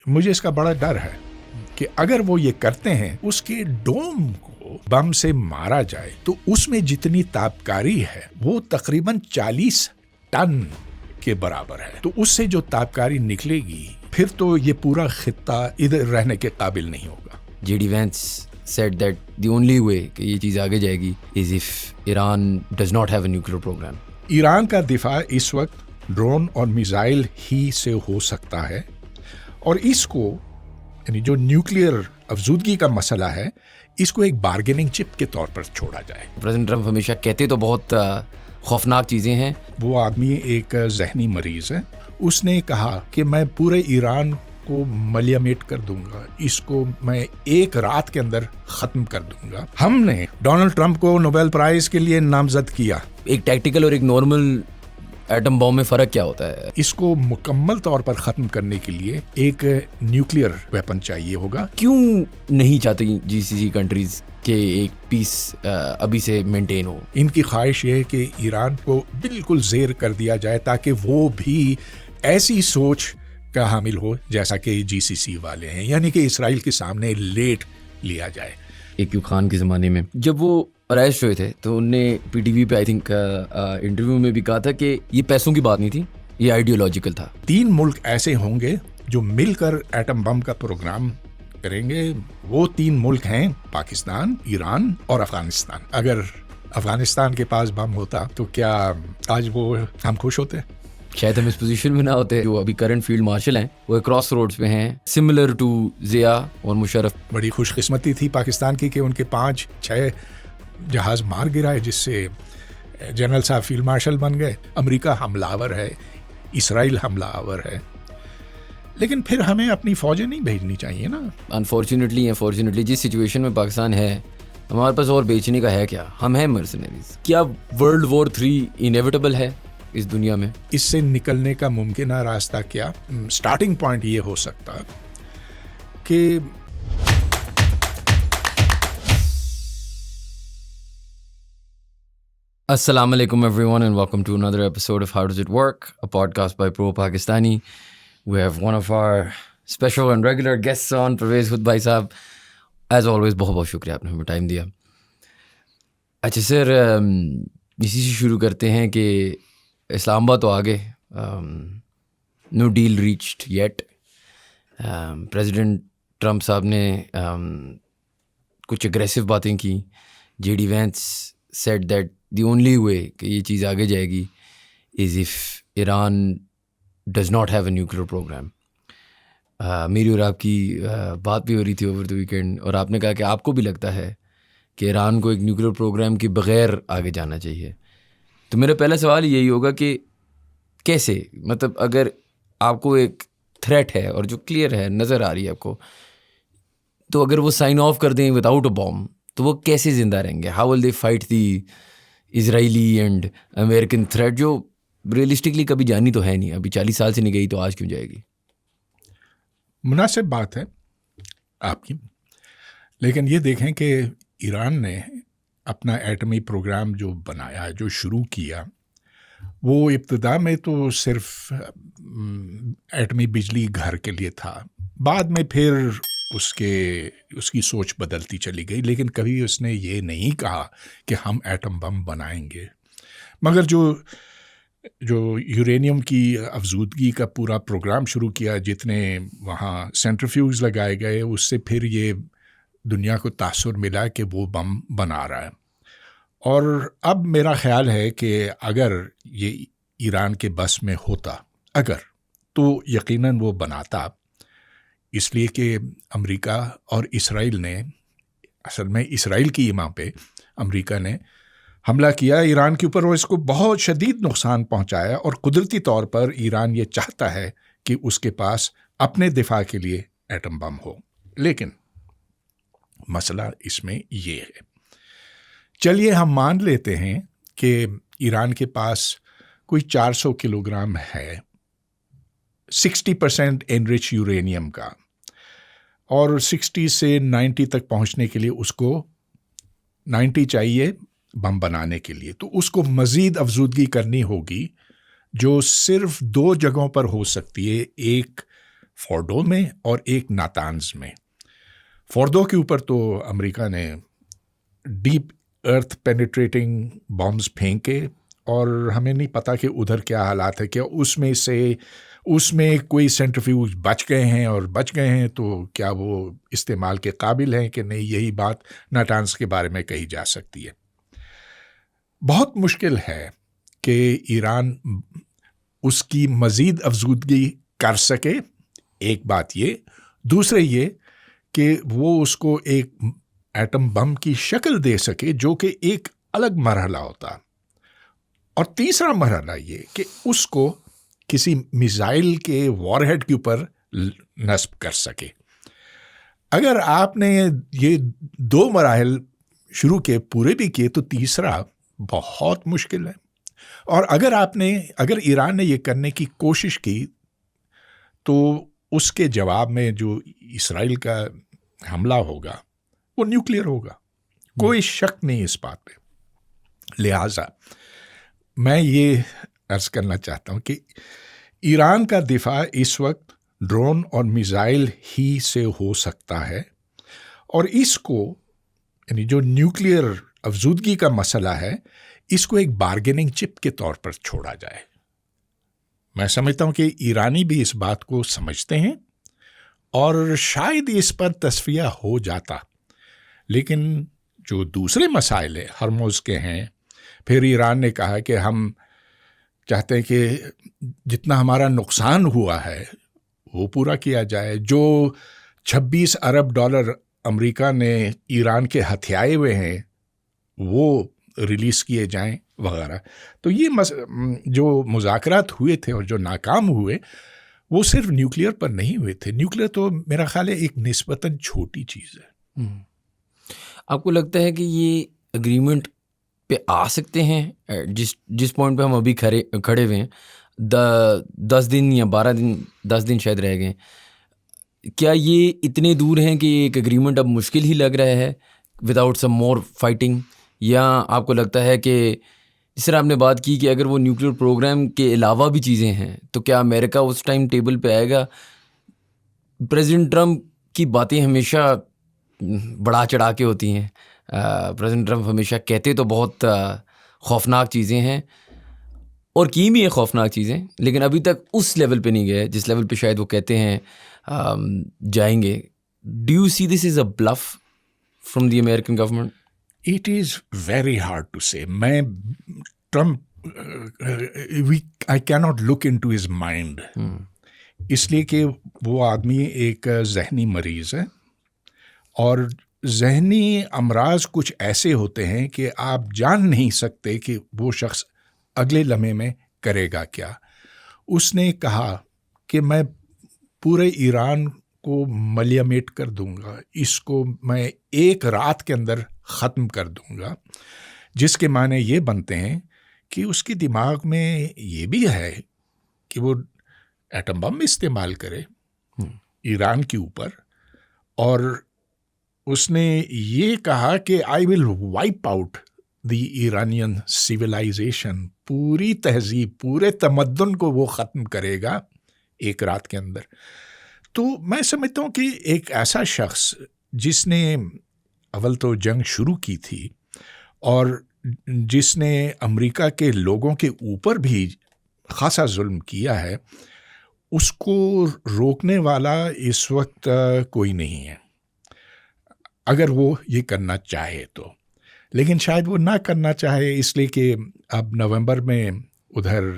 مجھے اس کا بڑا ڈر ہے کہ اگر وہ یہ کرتے ہیں اس کے ڈوم کو بم سے مارا جائے تو اس میں جتنی تابکاری ہے وہ تقریباً 40 ٹن کے برابر ہے. تو اس سے جو تابکاری نکلے گی پھر تو یہ پورا خطہ ادھر رہنے کے قابل نہیں ہوگا. J D Vance said that the only way کہ یہ چیز آگے جائے گی is if Iran does not have a nuclear program. Iran کا دفاع اس وقت ڈرون اور میزائل ہی سے ہو سکتا ہے اور اس کو یعنی جو نیوکلیئر افزودگی کا مسئلہ ہے اس کو ایک بارگیننگ چپ کے طور پر چھوڑا جائے. پریزیڈنٹ ٹرمپ ہمیشہ کہتے تو بہت خوفناک چیزیں ہیں. وہ آدمی ایک ذہنی مریض ہے. اس نے کہا کہ میں پورے ایران کو ملیمیٹ کر دوں گا, اس کو میں ایک رات کے اندر ختم کر دوں گا. ہم نے ڈونلڈ ٹرمپ کو نوبیل پرائز کے لیے نامزد کیا. ایک ٹیکٹیکل اور ایک نارمل ایٹم بم میں فرق کیا ہوتا ہے؟ اس کو مکمل طور پر ختم کرنے کے لیے ایک نیوکلیئر ویپن چاہیے ہوگا. کیوں نہیں چاہتی جی سی سی کنٹریز کہ ایک پیس ابھی سے مینٹین ہو؟ ان کی خواہش یہ ہے کہ ایران کو بالکل زیر کر دیا جائے تاکہ وہ بھی ایسی سوچ کا حامل ہو جیسا کہ جی سی سی والے ہیں, یعنی کہ اسرائیل کے سامنے لیٹ لیا جائے. ایوب خان کے زمانے میں جب وہ اریسٹ ہوئے تھے تو انہوں نے پی ٹی وی پہ آئی تھنک انٹرویو میں بھی کہا تھا کہ یہ پیسوں کی بات نہیں تھی, یہ آئیڈیولوجیکل تھا. 3 ملک ایسے ہوں گے جو مل کر ایٹم بم کا پروگرام کریں گے. وہ 3 ملک ہیں پاکستان, ایران اور افغانستان. اگر افغانستان کے پاس بم ہوتا تو کیا آج وہ ہم خوش ہوتے؟ شاید ہم اس پوزیشن میں نہ ہوتے. جو ابھی کرنٹ فیلڈ مارشل ہیں وہ کراس روڈز پہ ہیں, سملر ٹو ضیاء اور مشرف. بڑی خوش قسمتی تھی پاکستان کی کہ ان کے 5-6 جہاز مار گرائے جس سے جنرل صاحب فیلڈ مارشل بن گئے. امریکہ حملہ آور ہے, اسرائیل حملہ آور ہے, لیکن پھر ہمیں اپنی فوجیں نہیں بھیجنی چاہیے نا. انفارچونیٹلی جس سچویشن میں پاکستان ہے ہمارے پاس اور بیچنے کا ہے کیا؟ ہم ہیں مرسنریز. کیا ورلڈ وار 3 انیویٹیبل ہے اس دنیا میں؟ اس سے نکلنے کا ممکنہ راستہ کیا؟ سٹارٹنگ پوائنٹ یہ ہو سکتا کہ السلام علیکم everyone and welcome to another episode of How Does It Work, a podcast by Pro Pakistani. We have one of our special and regular guests on, Parvez Hood bhai صاحب. As always بہت بہت شکریہ آپ نے ہمیں time دیا. اچھا سر, اسی سے شروع کرتے ہیں کہ اسلام آباد تو آگے, no deal reached yet. President Trump صاحب نے کچھ اگریسو باتیں کی. J D Vance said that the only way کہ یہ چیز آگے جائے گی is if Iran does not have a nuclear program. میری اور آپ کی بات بھی ہو رہی تھی اوور دی ویکینڈ, اور آپ نے کہا کہ آپ کو بھی لگتا ہے کہ ایران کو ایک نیوکلیئر پروگرام کے بغیر آگے جانا چاہیے. تو میرا پہلا سوال یہی ہوگا کہ کیسے, مطلب اگر آپ کو ایک تھریٹ ہے اور جو کلیئر ہے, نظر آ رہی ہے آپ کو, تو اگر وہ سائن آف کر دیں وداؤٹ اے بام تو وہ کیسے زندہ رہیں گے؟ How will they fight the Israeli and American threat جو ریئلسٹکلی کبھی جانی تو ہے نہیں, ابھی 40 سال سے نہیں گئی تو آج کیوں جائے گی؟ مناسب بات ہے آپ کی, لیکن یہ دیکھیں کہ ایران نے اپنا ایٹمی پروگرام جو بنایا, جو شروع کیا, وہ ابتدا میں تو صرف ایٹمی بجلی گھر کے لیے تھا. بعد میں پھر اس کی سوچ بدلتی چلی گئی, لیکن کبھی اس نے یہ نہیں کہا کہ ہم ایٹم بم بنائیں گے. مگر جو یورینیم کی افزودگی کا پورا پروگرام شروع کیا, جتنے وہاں سینٹریفیوج لگائے گئے, اس سے پھر یہ دنیا کو تاثر ملا کہ وہ بم بنا رہا ہے. اور اب میرا خیال ہے کہ اگر یہ ایران کے بس میں ہوتا, تو یقیناً وہ بناتا, اس لیے کہ امریکہ اور اسرائیل نے, اصل میں اسرائیل کی ایما پہ امریکہ نے حملہ کیا ایران کے اوپر, اور اس کو بہت شدید نقصان پہنچایا. اور قدرتی طور پر ایران یہ چاہتا ہے کہ اس کے پاس اپنے دفاع کے لیے ایٹم بم ہو. لیکن مسئلہ اس میں یہ ہے, چلیے ہم مان لیتے ہیں کہ ایران کے پاس کوئی 400 کلو گرام ہے 60% انرچ یورینیم کا, اور 60 سے 90 تک پہنچنے کے لیے اس کو 90 چاہیے بم بنانے کے لیے. تو اس کو مزید افزودگی کرنی ہوگی جو صرف 2 جگہوں پر ہو سکتی ہے. ایک فورڈو میں اور ایک ناتانز میں. فورڈو کے اوپر تو امریکہ نے ڈیپ ارتھ پینیٹریٹنگ بامز پھینکے اور ہمیں نہیں پتا کہ ادھر کیا حالات ہے. کیا اس میں کوئی سینٹریفیوج بچ گئے ہیں، اور بچ گئے ہیں تو کیا وہ استعمال کے قابل ہیں کہ نہیں، یہی بات ناٹانز کے بارے میں کہی جا سکتی ہے. بہت مشکل ہے کہ ایران اس کی مزید افزودگی کر سکے، ایک بات یہ. دوسرے یہ کہ وہ اس کو ایک ایٹم بم کی شکل دے سکے جو کہ ایک الگ مرحلہ ہوتا. اور تیسرا مرحلہ یہ کہ اس کو کسی میزائل کے وار ہیڈ کے اوپر نصب کر سکے. اگر آپ نے یہ 2 مراحل شروع کے پورے بھی کیے تو تیسرا بہت مشکل ہے. اور اگر ایران نے یہ کرنے کی کوشش کی تو اس کے جواب میں جو اسرائیل کا حملہ ہوگا وہ نیوکلیئر ہوگا، کوئی شک نہیں اس بات پہ. لہٰذا میں یہ عرض کرنا چاہتا ہوں کہ ایران کا دفاع اس وقت ڈرون اور میزائل ہی سے ہو سکتا ہے، اور اس کو یعنی جو نیوکلیئر افزودگی کا مسئلہ ہے اس کو ایک بارگیننگ چپ کے طور پر چھوڑا جائے. میں سمجھتا ہوں کہ ایرانی بھی اس بات کو سمجھتے ہیں اور شاید اس پر تصفیہ ہو جاتا. لیکن جو دوسرے مسائل ہیں ہرموز کے ہیں، پھر ایران نے کہا کہ ہم چاہتے ہیں کہ جتنا ہمارا نقصان ہوا ہے وہ پورا کیا جائے. جو 26 ارب ڈالر امریکہ نے ایران کے ہتھیائے ہوئے ہیں وہ ریلیز کیے جائیں وغیرہ. تو یہ جو مذاکرات ہوئے تھے اور جو ناکام ہوئے وہ صرف نیوکلیئر پر نہیں ہوئے تھے. نیوکلیئر تو میرا خیال ہے ایک نسبتاً چھوٹی چیز ہے. آپ کو لگتا ہے کہ یہ اگریمنٹ پہ آ سکتے ہیں جس پوائنٹ پہ ہم ابھی کھڑے ہوئے ہیں؟ 10 دن یا 12 دن، 10 دن شاید رہ گئے. کیا یہ اتنے دور ہیں کہ ایک اگریمنٹ اب مشکل ہی لگ رہا ہے وداؤٹ سم مور فائٹنگ؟ یا آپ کو لگتا ہے کہ جس طرح آپ نے بات کی کہ اگر وہ نیوکلیئر پروگرام کے علاوہ بھی چیزیں ہیں تو کیا امریکہ اس ٹائم ٹیبل پہ آئے گا؟ پریزیڈنٹ ٹرمپ کی باتیں ہمیشہ بڑھا چڑھا کے ہوتی ہیں. پریزیڈنٹ ٹرمپ ہمیشہ کہتے تو بہت خوفناک چیزیں ہیں اور کی بھی ہیں خوفناک چیزیں، لیکن ابھی تک اس لیول پہ نہیں گئے جس لیول پہ شاید وہ کہتے ہیں جائیں گے. Do you see this is a bluff from the American government? It is very hard to say. میں Trump I cannot look into his mind. اس لیے کہ وہ آدمی ایک ذہنی مریض ہے، اور ذہنی امراض کچھ ایسے ہوتے ہیں کہ آپ جان نہیں سکتے کہ وہ شخص اگلے لمحے میں کرے گا کیا. اس نے کہا کہ میں پورے ایران کو ملیمیٹ کر دوں گا، اس کو میں ایک رات کے اندر ختم کر دوں گا، جس کے معنی یہ بنتے ہیں کہ اس کے دماغ میں یہ بھی ہے کہ وہ ایٹم بم استعمال کرے ایران کے اوپر. اور اس نے یہ کہا کہ I will wipe out the Iranian civilisation, پوری تہذیب، پورے تمدن کو وہ ختم کرے گا ایک رات کے اندر. تو میں سمجھتا ہوں کہ ایک ایسا شخص جس نے اول تو جنگ شروع کی تھی اور جس نے امریکہ کے لوگوں کے اوپر بھی خاصا ظلم کیا ہے، اس کو روکنے والا اس وقت کوئی نہیں ہے اگر وہ یہ کرنا چاہے تو. لیکن شاید وہ نہ کرنا چاہے اس لیے کہ اب نومبر میں ادھر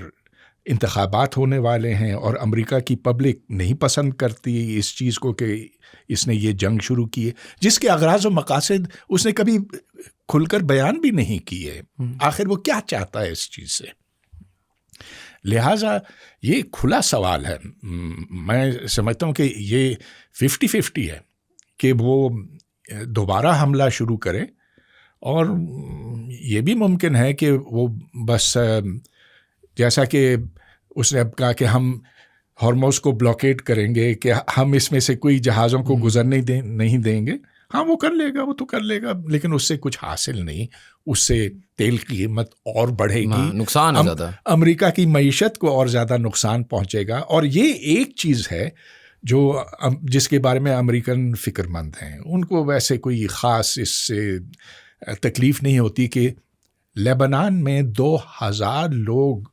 انتخابات ہونے والے ہیں اور امریکہ کی پبلک نہیں پسند کرتی اس چیز کو کہ اس نے یہ جنگ شروع کی ہے، جس کے اغراض و مقاصد اس نے کبھی کھل کر بیان بھی نہیں کیے. آخر وہ کیا چاہتا ہے اس چیز سے؟ لہٰذا یہ کھلا سوال ہے. میں سمجھتا ہوں کہ یہ 50-50 ہے کہ وہ دوبارہ حملہ شروع کرے، اور یہ بھی ممکن ہے کہ وہ بس جیسا کہ اس نے اب کہا کہ ہم ہارموز کو بلاکیٹ کریں گے، کہ ہم اس میں سے کوئی جہازوں کو گزرنے نہیں دیں گے. ہاں وہ کر لے گا، وہ تو کر لے گا، لیکن اس سے کچھ حاصل نہیں. اس سے تیل کی قیمت اور بڑھے گی، نقصان ہے زیادہ، امریکہ کی معیشت کو اور زیادہ نقصان پہنچے گا. اور یہ ایک چیز ہے جو جس کے بارے میں امریکن فکر مند ہیں، ان کو ویسے کوئی خاص اس سے تکلیف نہیں ہوتی کہ لیبنان میں 2000 لوگ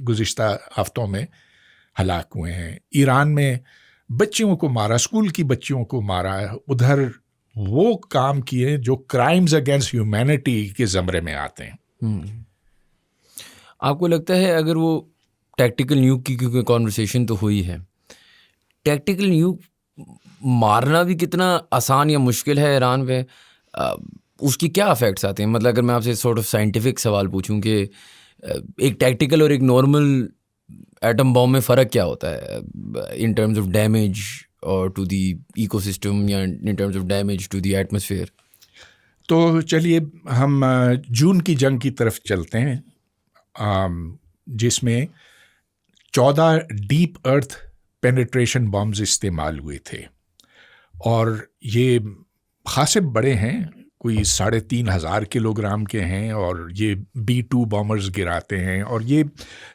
گزشتہ ہفتوں میں ہلاک ہوئے ہیں، ایران میں بچیوں کو مارا، اسکول کی بچیوں کو مارا، ادھر وہ کام کیے جو کرائمز اگینسٹ ہیومینٹی کے زمرے میں آتے ہیں۔ آپ کو لگتا ہے اگر وہ ٹیکٹیکل نیوک کی، کیونکہ کانورسیشن تو ہوئی ہے، ٹیکٹیکل نیوک مارنا بھی کتنا آسان یا مشکل ہے ایران پہ، اس کی کیا افیکٹس آتے ہیں؟ مطلب اگر میں آپ سے سارٹ آف سائنٹیفک سوال پوچھوں کہ ایک ٹیکٹیکل اور ایک نارمل ایٹم بام میں فرق کیا ہوتا ہے ان ٹرمز آف ڈیمیج اور ٹو دی ایکو سسٹم یا in terms of damage to the atmosphere? تو چلیے ہم جون کی جنگ کی طرف چلتے ہیں، جس میں 14 ڈیپ ارتھ پینیٹریشن بامز استعمال ہوئے تھے، اور یہ خاصے بڑے ہیں، کوئی 3500 کلو گرام کے ہیں، اور یہ B-2 بامرز گراتے ہیں، اور یہ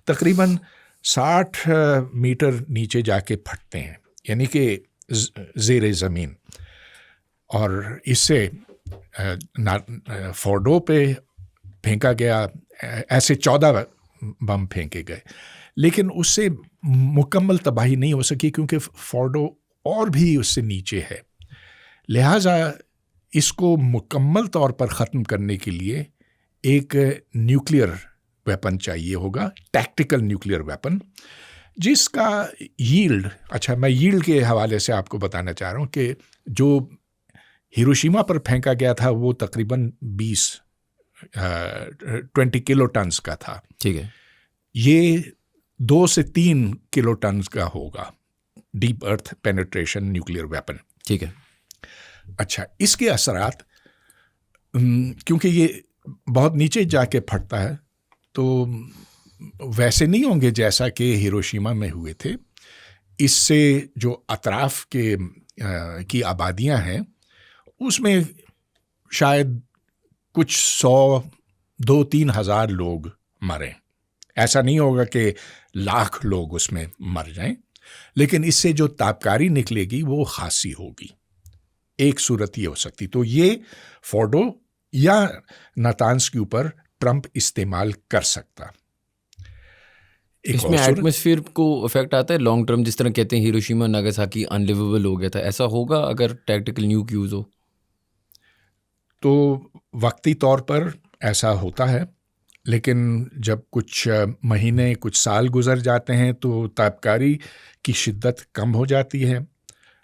تقریباً 60 میٹر نیچے جا کے پھٹتے ہیں، یعنی کہ زیر زمین۔ اور اس سے فورڈو پہ پھینکا گیا، ایسے 14 بم پھینکے گئے، لیکن اس سے مکمل تباہی نہیں ہو سکی کیونکہ فورڈو اور بھی اس سے نیچے ہے۔ لہٰذا اس کو مکمل طور پر ختم کرنے کے لیے ایک نیوکلیئر ویپن چاہیے ہوگا، ٹیکٹیکل نیوکلیئر ویپن، جس کا ییلڈ، اچھا میں ییلڈ کے حوالے سے آپ کو بتانا چاہ رہا ہوں کہ جو ہیروشیما پر پھینکا گیا تھا وہ تقریباً 20 کلو ٹنز کا تھا، ٹھیک ہے، یہ 2 سے 3 کلو ٹنز کا ہوگا ڈیپ ارتھ پینیٹریشن نیوکلیئر ویپن، ٹھیک ہے۔ اچھا، اس کے اثرات کیونکہ یہ بہت نیچے جا کے پھٹتا ہے تو ویسے نہیں ہوں گے جیسا کہ ہیروشیما میں ہوئے تھے۔ اس سے جو اطراف کی آبادیاں ہیں اس میں شاید کچھ 100-2-3 ہزار لوگ مریں، ایسا نہیں ہوگا کہ لاکھ لوگ اس میں مر جائیں، لیکن اس سے جو تابکاری نکلے گی وہ خاصی ہوگی۔ ایک صورت یہ ہو سکتی، تو یہ فورڈو یا نتانز کے اوپر ٹرمپ استعمال کر سکتا۔ اس میں ایٹماسفیئر کو افیکٹ آتا ہے لانگ ٹرم، جس طرح کہتے ہیں ہیروشیما ناگاساکی ان لیویبل ہو گیا تھا، ایسا ہوگا اگر ٹیکٹیکل نیوک یوز ہو؟ تو وقتی طور پر ایسا ہوتا ہے، لیکن جب کچھ مہینے کچھ سال گزر جاتے ہیں تو تابکاری کی شدت کم ہو جاتی ہے۔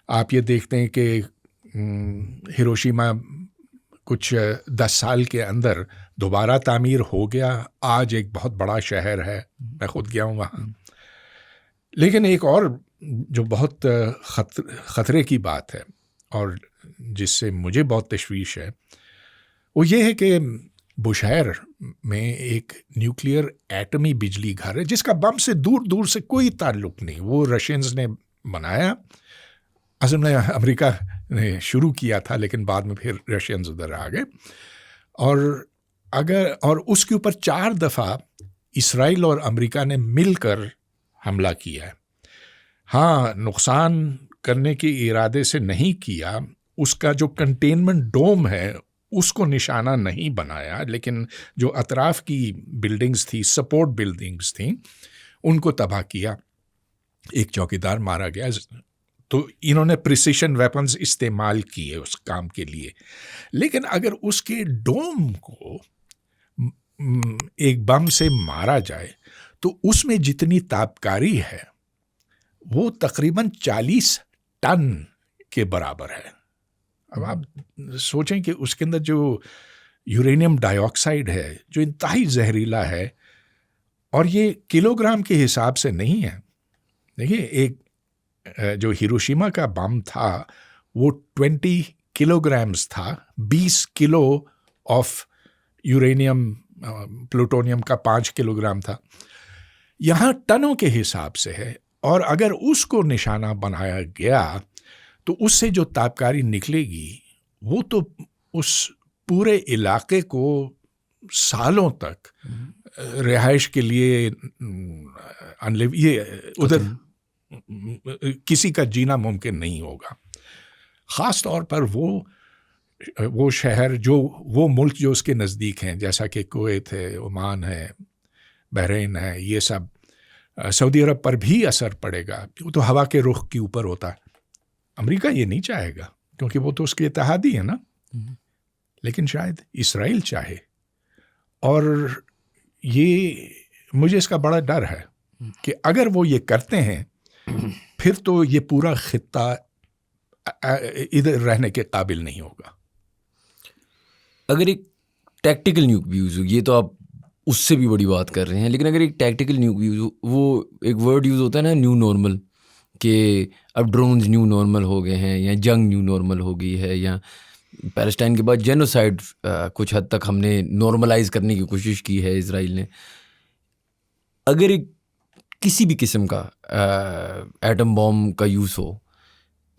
آپ یہ دیکھتے ہیں کہ ہیروشیما کچھ 10 سال کے اندر دوبارہ تعمیر ہو گیا، آج ایک بہت بڑا شہر ہے، میں خود گیا ہوں وہاں۔ لیکن ایک اور جو بہت خطرے کی بات ہے اور جس سے مجھے بہت تشویش ہے وہ یہ ہے کہ بشہر میں ایک نیوکلیئر ایٹمی بجلی گھر ہے جس کا بم سے دور دور سے کوئی تعلق نہیں، وہ رشینز نے بنایا، اصل میں امریکہ نے شروع کیا تھا لیکن بعد میں پھر رشینز ادھر آ گئے، اور اس کے اوپر 4 دفعہ اسرائیل اور امریکہ نے مل کر حملہ کیا ہے۔ ہاں، نقصان کرنے کے ارادے سے نہیں کیا، اس کا جو کنٹینمنٹ ڈوم ہے اس کو نشانہ نہیں بنایا، لیکن جو اطراف کی بلڈنگز تھی، سپورٹ بلڈنگز تھیں، ان کو تباہ کیا، ایک چوکیدار مارا گیا۔ تو انہوں نے پریسیشن ویپنز استعمال کیے اس کام کے لیے، لیکن اگر اس کے ڈوم کو ایک بم سے مارا جائے تو اس میں جتنی تابکاری ہے وہ تقریباً 40 ٹن کے برابر ہے۔ اب آپ سوچیں کہ اس کے اندر جو یورینیم ڈائی آکسائڈ ہے جو انتہائی زہریلا ہے، اور یہ کلو گرام کے حساب سے نہیں ہے۔ دیکھیے، ایک جو ہیروشیما کا بم تھا وہ 20 کلو گرامز تھا، 20 کلو آف یورینیم پلوٹونیم کا 5 کلو گرام تھا، یہاں ٹنوں کے حساب سے ہے، اور اگر اس کو نشانہ بنایا گیا تو اس سے جو تابکاری نکلے گی وہ تو اس پورے علاقے کو سالوں تک رہائش کے لیے یہ ادھر کسی کا جینا ممکن نہیں ہوگا. خاص طور پر وہ شہر وہ ملک جو اس کے نزدیک ہیں، جیسا کہ کویت ہے، عمان ہے، بحرین ہے، یہ سب. سعودی عرب پر بھی اثر پڑے گا، وہ تو ہوا کے رخ کے اوپر ہوتا ہے. امریکہ یہ نہیں چاہے گا کیونکہ وہ تو اس کے اتحادی ہے نا. لیکن شاید اسرائیل چاہے، اور یہ مجھے اس کا بڑا ڈر ہے کہ اگر وہ یہ کرتے ہیں پھر تو یہ پورا خطہ ادھر رہنے کے قابل نہیں ہوگا. اگر ایک ٹیکٹیکل نیوک ویوز ہو، یہ تو آپ اس سے بھی بڑی بات کر رہے ہیں، لیکن اگر ایک ٹیکٹیکل نیوک ویوز ہو، وہ ایک ورڈ یوز ہوتا ہے نا، نیو نارمل، کہ اب ڈرونز نیو نارمل ہو گئے ہیں، یا جنگ نیو نارمل ہو گئی ہے، یا پیلسٹائن کے بعد جینوسائڈ کچھ حد تک ہم نے نارملائز کرنے کی کوشش کی ہے اسرائیل نے. اگر ایک کسی بھی قسم کا ایٹم بام کا یوز ہو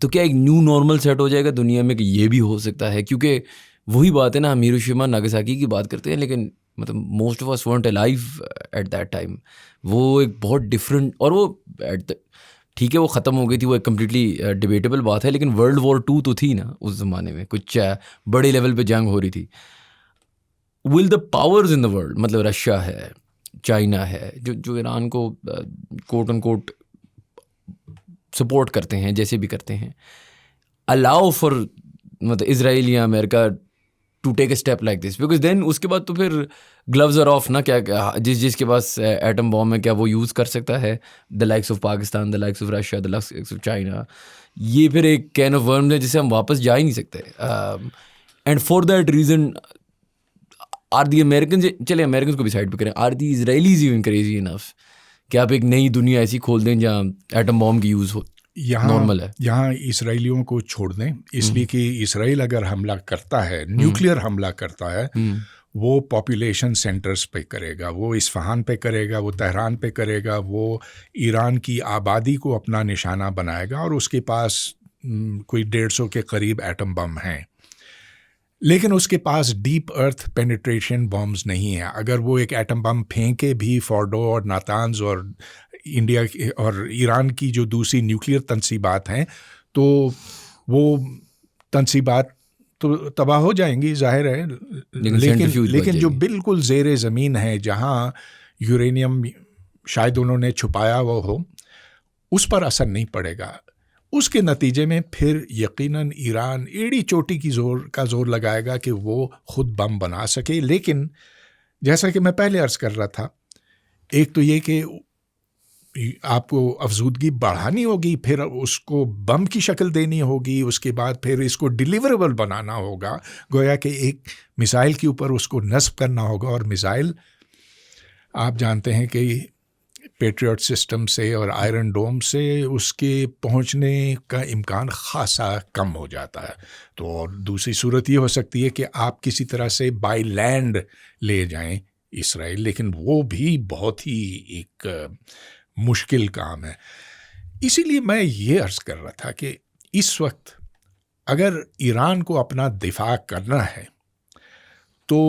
تو کیا ایک نیو نارمل سیٹ ہو جائے گا دنیا میں کہ یہ بھی ہو سکتا ہے؟ کیونکہ وہی بات ہے نا، ہم ہیروشیما ناگاساکی کی بات کرتے ہیں، لیکن مطلب most of us weren't alive at that time. وہ ایک بہت ڈفرینٹ، اور وہ ٹھیک ہے وہ ختم ہو گئی تھی، وہ ایک کمپلیٹلی ڈیبیٹیبل بات ہے، لیکن ورلڈ وار 2 تو تھی نا اس زمانے میں، کچھ بڑے لیول پہ جنگ ہو رہی تھی. Will the powers in the world, مطلب رشیا ہے، چائنا ہے، جو ایران کو کوٹ ان کوٹ سپورٹ کرتے ہیں، جیسے بھی کرتے ہیں، الاؤ فار مطلب اسرائیل یا امریکہ to take a step like this? Because then اس کے بعد تو پھر گلوز آر آف نا. کیا جس کے پاس ایٹم بام ہے کیا وہ یوز کر سکتا ہے؟ The likes of Pakistan, the likes of Russia, the likes of China. یہ پھر ایک کین آف ورمز ہے جسے ہم واپس جا ہی نہیں سکتے. And for that reason are the Americans, چلے امیریکنز کو بھی سائڈ پہ کریں، are the Israelis even crazy enough کہ آپ ایک نئی دنیا ایسی کھول دیں جہاں ایٹم بام کی یوز ہو نارمل ہے؟ یہاں اسرائیلیوں کو چھوڑ دیں، اس لیے کہ اسرائیل اگر حملہ کرتا ہے، نیوکلیئر حملہ کرتا ہے، وہ پاپولیشن سینٹرز پہ کرے گا، وہ اصفہان پہ کرے گا، وہ تہران پہ کرے گا، وہ ایران کی آبادی کو اپنا نشانہ بنائے گا، اور اس کے پاس کوئی 150 کے قریب ایٹم بم ہیں. لیکن اس کے پاس ڈیپ ارتھ پینیٹریشن بمز نہیں ہیں. اگر وہ ایک ایٹم بم پھینکے بھی، فورڈو اور ناتانز اور انڈیا اور ایران کی جو دوسری نیوکلیئر تنصیبات ہیں، تو وہ تنصیبات تو تباہ ہو جائیں گی، ظاہر ہے. لیکن جو بالکل زیر زمین ہے، جہاں یورینیم شاید انہوں نے چھپایا وہ ہو، اس پر اثر نہیں پڑے گا. اس کے نتیجے میں پھر یقیناً ایران ایڑی چوٹی کی زور لگائے گا کہ وہ خود بم بنا سکے. لیکن جیسا کہ میں پہلے عرض کر رہا تھا، ایک تو یہ کہ آپ کو افزودگی بڑھانی ہوگی، پھر اس کو بم کی شکل دینی ہوگی، اس کے بعد پھر اس کو ڈیلیوریبل بنانا ہوگا، گویا کہ ایک میزائل کے اوپر اس کو نصب کرنا ہوگا. اور میزائل آپ جانتے ہیں کہ پیٹریوٹ سسٹم سے اور آئرن ڈوم سے اس کے پہنچنے کا امکان خاصا کم ہو جاتا ہے. تو دوسری صورت یہ ہو سکتی ہے کہ آپ کسی طرح سے بائی لینڈ لے جائیں اسرائیل، لیکن وہ بھی بہت ہی ایک مشکل کام ہے. اسی لیے میں یہ عرض کر رہا تھا کہ اس وقت اگر ایران کو اپنا دفاع کرنا ہے تو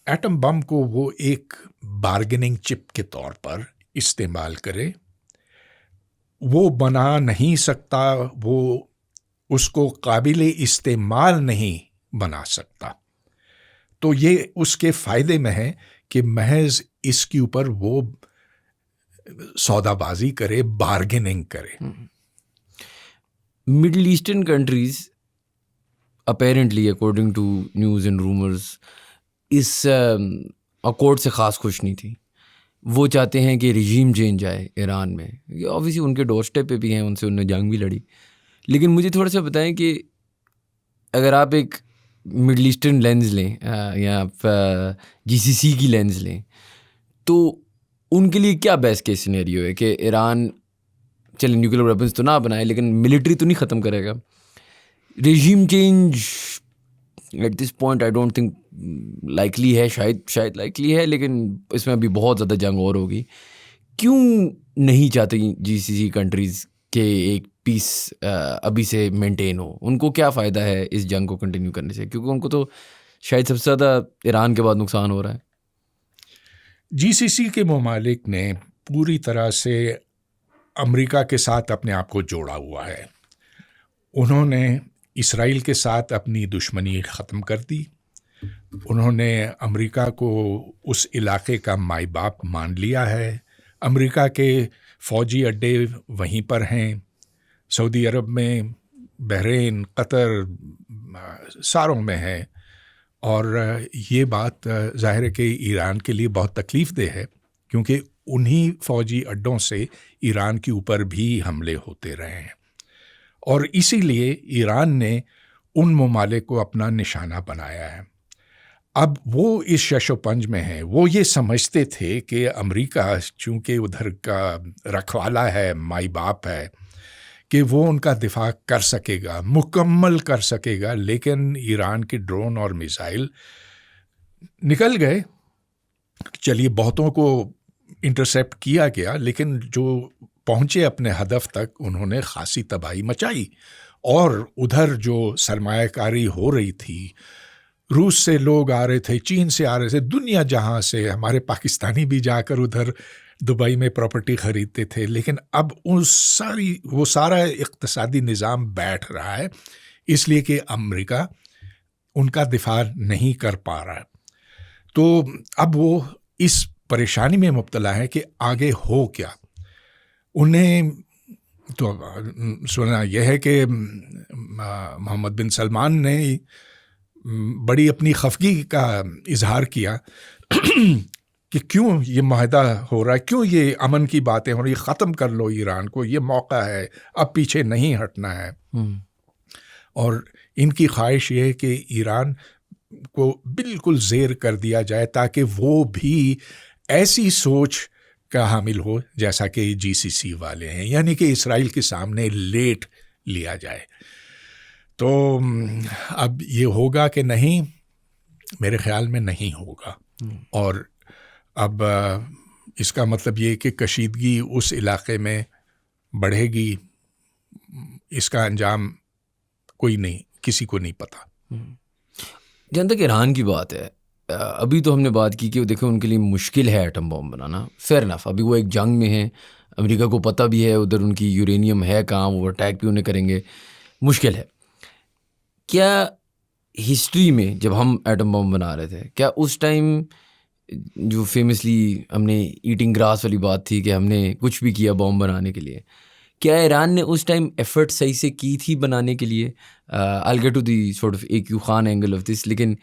ایٹم بم کو وہ ایک بارگیننگ چپ کے طور پر استعمال کرے. وہ بنا نہیں سکتا، وہ اس کو قابل استعمال نہیں بنا سکتا. تو یہ اس کے فائدے میں ہے کہ محض اس کے اوپر وہ سودا بازی کرے، بارگیننگ کرے. Middle eastern countries apparently according to news and rumours اس اکارڈ سے خاص خوش نہیں تھی. وہ چاہتے ہیں کہ رجیم چینج آئے ایران میں. آبویسلی ان کے ڈور اسٹیپ پہ بھی ہیں، ان سے انہوں نے جنگ بھی لڑی. لیکن مجھے تھوڑا سا بتائیں کہ اگر آپ ایک مڈل ایسٹرن لینز لیں یا آپ GCC کی لینز لیں، تو ان کے لیے کیا بیسٹ کیس سینیریو ہے کہ ایران چلے نیوکلیر ویپنس تو نہ بنائے لیکن ملٹری تو نہیں ختم کرے گا. Regime change at this point I don't think likely ہے، شاید لائکلی ہے، لیکن اس میں ابھی بہت زیادہ جنگ اور ہوگی. کیوں نہیں چاہتے GCC کنٹریز کہ ایک پیس ابھی سے مینٹین ہو؟ ان کو کیا فائدہ ہے اس جنگ کو کنٹینیو کرنے سے؟ کیونکہ ان کو تو شاید سب سے زیادہ ایران کے بعد نقصان ہو رہا ہے. GCC کے ممالک نے پوری طرح سے امریکہ کے ساتھ اپنے آپ کو جوڑا ہوا ہے. انہوں نے اسرائیل کے ساتھ اپنی دشمنی ختم کر دی. انہوں نے امریکہ کو اس علاقے کا مائی باپ مان لیا ہے. امریکہ کے فوجی اڈے وہیں پر ہیں، سعودی عرب میں، بحرین، قطر، ساروں میں ہے. اور یہ بات ظاہر ہے کہ ایران کے لیے بہت تکلیف دہ ہے، کیونکہ انہی فوجی اڈوں سے ایران کے اوپر بھی حملے ہوتے رہے ہیں. اور اسی لیے ایران نے ان ممالک کو اپنا نشانہ بنایا ہے. اب وہ اس شش و پنج میں ہیں. وہ یہ سمجھتے تھے کہ امریکہ چونکہ ادھر کا رکھوالا ہے، مائی باپ ہے، کہ وہ ان کا دفاع کر سکے گا، مکمل کر سکے گا. لیکن ایران کے ڈرون اور میزائل نکل گئے. چلیے بہتوں کو انٹرسیپٹ کیا گیا، لیکن جو پہنچے اپنے ہدف تک انہوں نے خاصی تباہی مچائی. اور ادھر جو سرمایہ کاری ہو رہی تھی، روس سے لوگ آ رہے تھے، چین سے آ رہے تھے، دنیا جہاں سے، ہمارے پاکستانی بھی جا کر ادھر دبئی میں پراپرٹی خریدتے تھے. لیکن اب وہ سارا اقتصادی نظام بیٹھ رہا ہے، اس لیے کہ امریکہ ان کا دفاع نہیں کر پا رہا. تو اب وہ اس پریشانی میں مبتلا ہے کہ آگے ہو کیا. انہیں تو سنا یہ ہے کہ محمد بن سلمان نے بڑی اپنی خفگی کا اظہار کیا کہ کیوں یہ معاہدہ ہو رہا ہے، کیوں یہ امن کی باتیں ہو رہی ہیں، ختم کر لو ایران کو، یہ موقع ہے، اب پیچھے نہیں ہٹنا ہے. اور ان کی خواہش یہ ہے کہ ایران کو بالکل زیر کر دیا جائے تاکہ وہ بھی ایسی سوچ کا حامل ہو جیسا کہ GCC والے ہیں، یعنی کہ اسرائیل کے سامنے لیٹ لیا جائے. تو اب یہ ہوگا کہ نہیں، میرے خیال میں نہیں ہوگا. اور اب اس کا مطلب یہ کہ کشیدگی اس علاقے میں بڑھے گی. اس کا انجام کوئی نہیں، کسی کو نہیں پتا. جہاں تک ایران کی بات ہے، ابھی تو ہم نے بات کی کہ دیکھیں ان کے لیے مشکل ہے ایٹم بم بنانا، فیئر انف. ابھی وہ ایک جنگ میں ہیں، امریکہ کو پتہ بھی ہے ادھر ان کی یورینیم ہے کہاں، وہ اٹیک بھی انہیں کریں گے، مشکل ہے. کیا ہسٹری میں جب ہم ایٹم بم بنا رہے تھے، کیا اس ٹائم جو فیمسلی ہم نے ایٹنگ گراس والی بات تھی کہ ہم نے کچھ بھی کیا بم بنانے کے لیے، کیا ایران نے اس ٹائم ایفرٹ صحیح سے کی تھی بنانے کے لیے؟ I'll get to the sort of AQ Khan angle of this, لیکن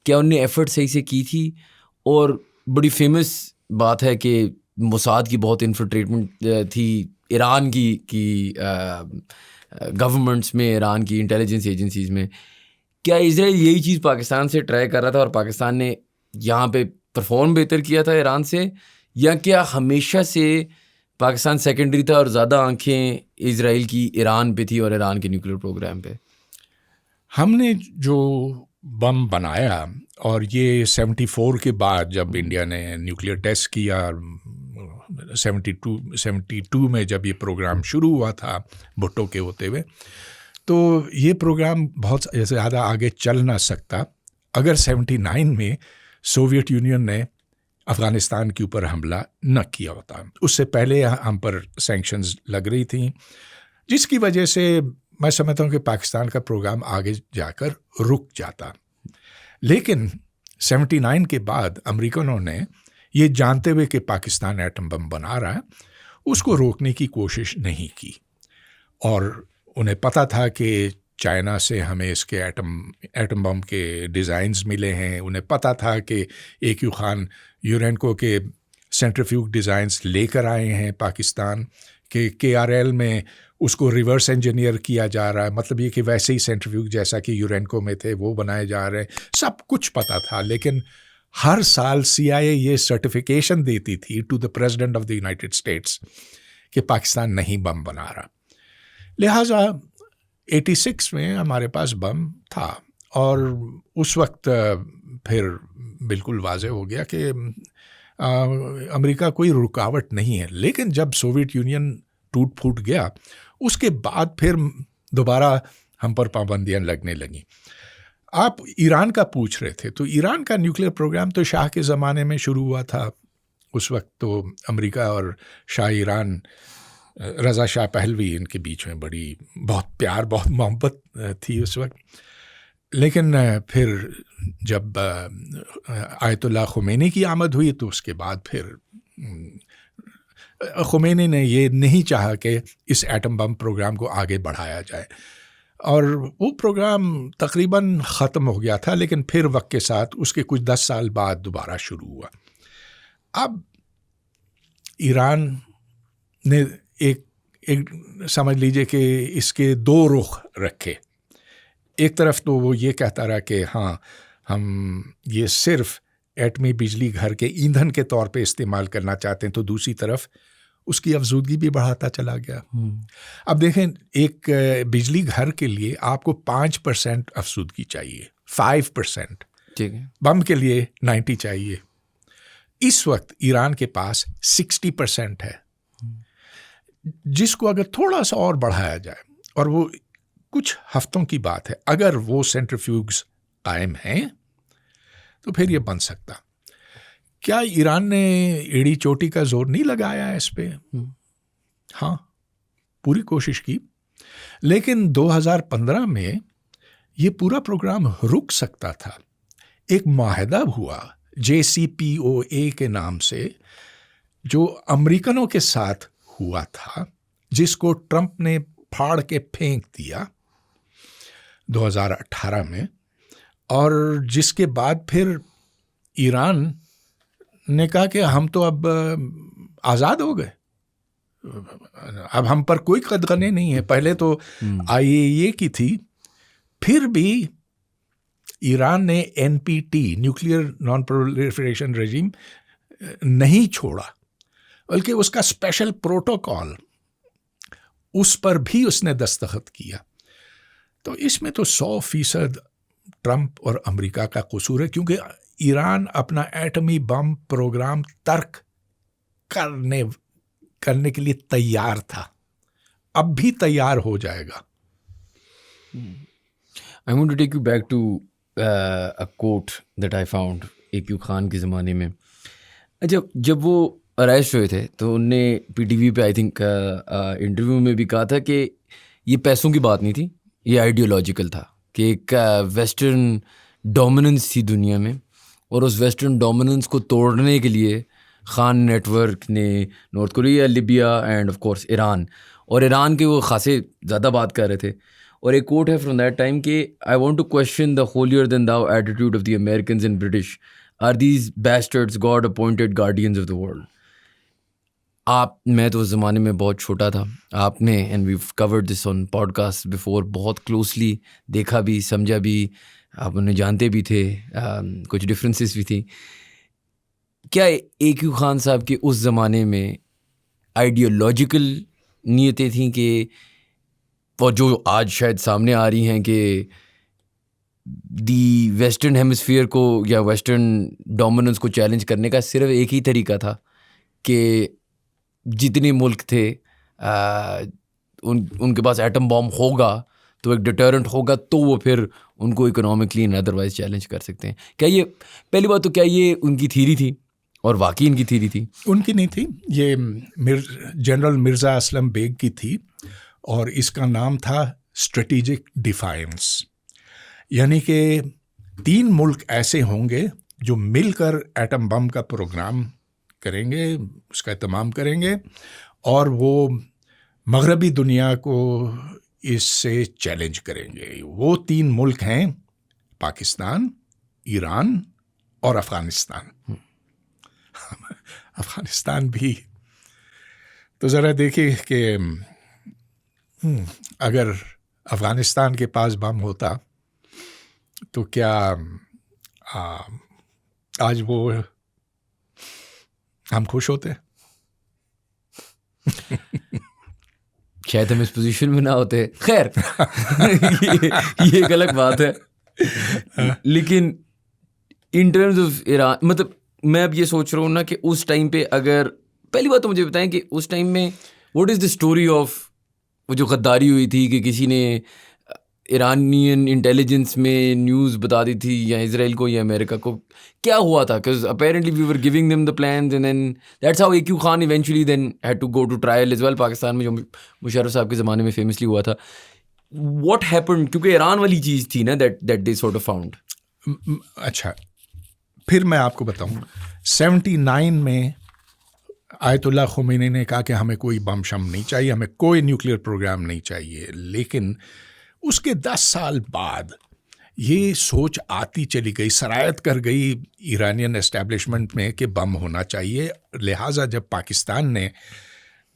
کیا انہوں نے ایفرٹ صحیح سے کی تھی؟ اور بڑی فیمس بات ہے کہ موساد کی بہت انفلٹریٹمنٹ تھی ایران کی گورنمنٹس میں، ایران کی انٹیلیجنس ایجنسیز میں. کیا اسرائیل یہی چیز پاکستان سے ٹرائی کر رہا تھا اور پاکستان نے یہاں پہ پرفارم بہتر کیا تھا ایران سے، یا کیا ہمیشہ سے پاکستان سیکنڈری تھا اور زیادہ آنکھیں اسرائیل کی ایران پہ تھی اور ایران کے نیوکلیر پروگرام پہ؟ ہم نے جو بم بنایا، اور یہ 74 کے بعد جب انڈیا نے نیوکلیر ٹیسٹ کیا، 72 میں جب یہ پروگرام شروع ہوا تھا بھٹو کے ہوتے ہوئے، تو یہ پروگرام بہت زیادہ آگے چل نہ سکتا اگر 79 میں سوویت یونین نے افغانستان کے اوپر حملہ نہ کیا ہوتا. اس سے پہلے ہم پر سینکشنز لگ رہی تھیں، جس کی وجہ سے میں سمجھتا ہوں کہ پاکستان کا پروگرام آگے جا کر رک جاتا. لیکن 79 کے بعد امریکنوں نے یہ جانتے ہوئے کہ پاکستان ایٹم بم بنا رہا ہے، اس کو روکنے کی کوشش نہیں کی. اور انہیں پتہ تھا کہ چائنا سے ہمیں اس کے ایٹم بم کے ڈیزائنز ملے ہیں. انہیں پتہ تھا کہ AQ خان یورینکو کے سینٹریفیوگ ڈیزائنز لے کر آئے ہیں پاکستان، کہ KRL میں اس کو ریورس انجینئر کیا جا رہا ہے، مطلب یہ کہ ویسے ہی سینٹریفیوگ جیسا کہ یورینکو میں تھے وہ بنائے جا رہے ہیں. سب کچھ پتہ تھا، لیکن ہر سال CIA یہ سرٹیفیکیشن دیتی تھی to the president of the United States کہ پاکستان نہیں بم بنا رہا. لہٰذا 86 میں ہمارے پاس بم تھا، اور اس وقت پھر بالکل واضح ہو گیا کہ امریکہ کوئی رکاوٹ نہیں ہے. لیکن جب سوویت یونین ٹوٹ پھوٹ گیا، اس کے بعد پھر دوبارہ ہم پر پابندیاں لگنے لگیں. آپ ایران کا پوچھ رہے تھے، تو ایران کا نیوکلیر پروگرام تو شاہ کے زمانے میں شروع ہوا تھا. اس وقت تو امریکہ اور شاہ ایران رضا شاہ پہلوی ان کے بیچ میں بہت پیار بہت محبت تھی اس وقت. لیکن پھر جب آیت اللہ خمینی کی آمد ہوئی تو اس کے بعد پھر خمینی نے یہ نہیں چاہا کہ اس ایٹم بم پروگرام کو آگے بڑھایا جائے اور وہ پروگرام تقریباً ختم ہو گیا تھا. لیکن پھر وقت کے ساتھ اس کے کچھ 10 سال بعد دوبارہ شروع ہوا. اب ایران نے ایک سمجھ لیجئے کہ اس کے 2 رخ رکھے. ایک طرف تو وہ یہ کہتا رہا کہ ہاں ہم یہ صرف ایٹمی بجلی گھر کے ایندھن کے طور پہ استعمال کرنا چاہتے ہیں، تو دوسری طرف اس کی افزودگی بھی بڑھاتا چلا گیا. اب دیکھیں ایک بجلی گھر کے لیے آپ کو 5% افزودگی چاہیے، 5%. ٹھیک ہے. بم کے لیے 90 چاہیے. اس وقت ایران کے پاس 60% ہے، جس کو اگر تھوڑا سا اور بڑھایا جائے، اور وہ کچھ ہفتوں کی بات ہے، اگر وہ سینٹریفیوگز قائم ہیں تو پھر یہ بن سکتا. کیا ایران نے ایڑی چوٹی کا زور نہیں لگایا اس پہ؟ ہاں، پوری کوشش کی. لیکن 2015 میں یہ پورا پروگرام رک سکتا تھا. ایک معاہدہ ہوا JCPOA کے نام سے، جو امریکنوں کے ساتھ ہوا تھا، جس کو ٹرمپ نے پھاڑ کے پھینک دیا 2018 میں، اور جس کے بعد پھر ایران نے کہا کہ ہم تو اب آزاد ہو گئے، اب ہم پر کوئی قدغنیں نہیں ہے. پہلے تو IAEA کی تھی، پھر بھی ایران نے NPT نیوکلیئر نان پرولیفریشن رجیم نہیں چھوڑا، بلکہ اس کا اسپیشل پروٹوکال اس پر بھی اس نے دستخط کیا. تو اس میں تو 100% ٹرمپ اور امریکہ کا قصور ہے، کیونکہ ایران اپنا ایٹمی بم پروگرام ترک کرنے کے لیے تیار تھا، اب بھی تیار ہو جائے گا. I want to take you back to a quote that I found Ayub Khan کے زمانے میں. جب وہ اریسٹ ہوئے تھے تو انہوں نے PTV پہ آئی تھنک انٹرویو میں بھی کہا تھا کہ یہ پیسوں کی بات نہیں تھی، یہ آئیڈیولوجیکل تھا، کہ ایک ویسٹرن ڈومیننس تھی دنیا میں، اور اس ویسٹرن ڈومیننس کو توڑنے کے لیے خان نیٹ ورک نے north Korea, Libya and of course Iran کے وہ خاصے زیادہ بات کر رہے تھے. اور ایک کوٹ ہے فرام دیٹ ٹائم کہ I want to question the holier than thou attitude of the Americans and British. Are these bastards God appointed guardians of the world? میں تو اس زمانے میں بہت چھوٹا تھا، آپ نے and we've covered this on podcast before بہت کلوزلی دیکھا بھی، سمجھا بھی، آپ انہیں جانتے بھی تھے، کچھ ڈفرینسز بھی تھیں. کیا ایوب خان صاحب کے اس زمانے میں آئیڈیولوجیکل نیتیں تھیں کہ اور جو آج شاید سامنے آ رہی ہیں کہ دی ویسٹرن ہیمسفیئر کو یا ویسٹرن ڈومیننس کو چیلنج کرنے کا صرف ایک ہی طریقہ تھا کہ جتنے ملک تھے ان کے پاس ایٹم بام ہوگا تو ایک ڈیٹرنٹ ہوگا، تو وہ پھر ان کو اکنامکلی اینڈ ادروائز چیلنج کر سکتے ہیں. کیا یہ پہلی بات تو کیا یہ ان کی تھیری تھی، اور واقعی ان کی تھیری تھی؟ ان کی نہیں تھی، یہ جنرل مرزا اسلم بیگ کی تھی، اور اس کا نام تھا اسٹریٹجک ڈیفائنس. یعنی کہ 3 ملک ایسے ہوں گے جو مل کر ایٹم بم کا پروگرام کریں گے، اس کا اہتمام کریں گے، اور وہ مغربی دنیا کو اس سے چیلنج کریں گے. وہ 3 ملک ہیں پاکستان، ایران اور افغانستان. افغانستان بھی تو ذرا دیکھیے کہ اگر افغانستان کے پاس بم ہوتا تو کیا آج وہ ہم خوش ہوتے؟ شاید ہم اس پوزیشن میں نہ ہوتے. خیر یہ ایک الگ بات ہے. لیکن ان ٹرمز آف ایران، مطلب میں اب یہ سوچ رہا ہوں نا کہ اس ٹائم پہ اگر پہلی بات تو مجھے بتائیں کہ اس ٹائم میں what is the story of وہ جو غداری ہوئی تھی کہ کسی نے ایرانین انٹیلیجنس میں نیوز بتا دی تھی یا اسرائیل کو یا امریکہ کو؟ کیا ہوا تھا؟ Because apparently we were giving them the plans and then that's how AQ Khan eventually then had to go to trial as well Pakistan میں، جو مشرف صاحب کے زمانے میں فیمسلی ہوا تھا. What happened? کیونکہ ایران والی چیز تھی نا that they sort of found. اچھا پھر میں آپ کو بتاؤں 79 میں آیت اللہ خمینی نے کہا کہ ہمیں کوئی بم شم نہیں چاہیے، ہمیں کوئی نیوکلیئر پروگرام نہیں چاہیے. لیکن اس کے 10 سال بعد یہ سوچ آتی چلی گئی، سرایت کر گئی ایرانین اسٹیبلشمنٹ میں کہ بم ہونا چاہیے. لہٰذا جب پاکستان نے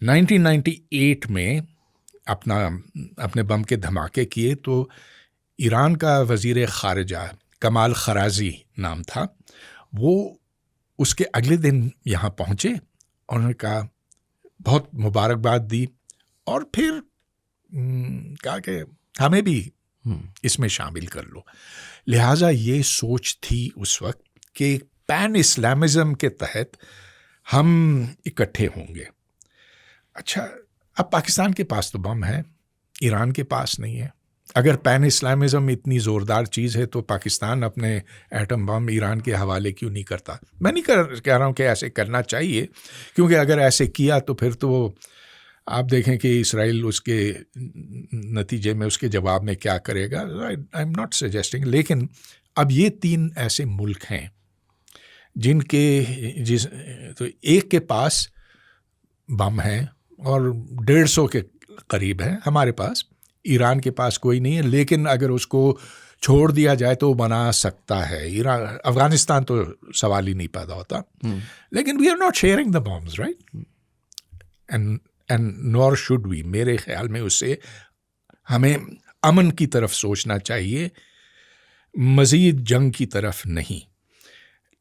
1998 میں اپنے بم کے دھماکے کیے تو ایران کا وزیر خارجہ کمال خرازی نام تھا، وہ اس کے اگلے دن یہاں پہنچے، انہوں نے کہا بہت مبارکباد دی اور پھر کہا کہ ہمیں بھی اس میں شامل کر لو. لہٰذا یہ سوچ تھی اس وقت کہ پین اسلامزم کے تحت ہم اکٹھے ہوں گے. اچھا اب پاکستان کے پاس تو بم ہے، ایران کے پاس نہیں ہے. اگر پین اسلامزم اتنی زوردار چیز ہے تو پاکستان اپنے ایٹم بم ایران کے حوالے کیوں نہیں کرتا؟ میں نہیں کہہ رہا ہوں کہ ایسے کرنا چاہیے، کیونکہ اگر ایسے کیا تو پھر تو آپ دیکھیں کہ اسرائیل اس کے نتیجے میں اس کے جواب میں کیا کرے گا. I am not suggesting. لیکن اب یہ 3 ایسے ملک ہیں جن کے تو ایک کے پاس بم ہے اور 150 کے قریب ہے، ہمارے پاس ایران کے پاس کوئی نہیں ہے، لیکن اگر اس کو چھوڑ دیا جائے تو بنا سکتا ہے. ایران افغانستان تو سوال ہی نہیں پیدا ہوتا. لیکن we are not sharing the bombs right and nor should we. میرے خیال میں اس سے ہمیں امن کی طرف سوچنا چاہیے، مزید جنگ کی طرف نہیں.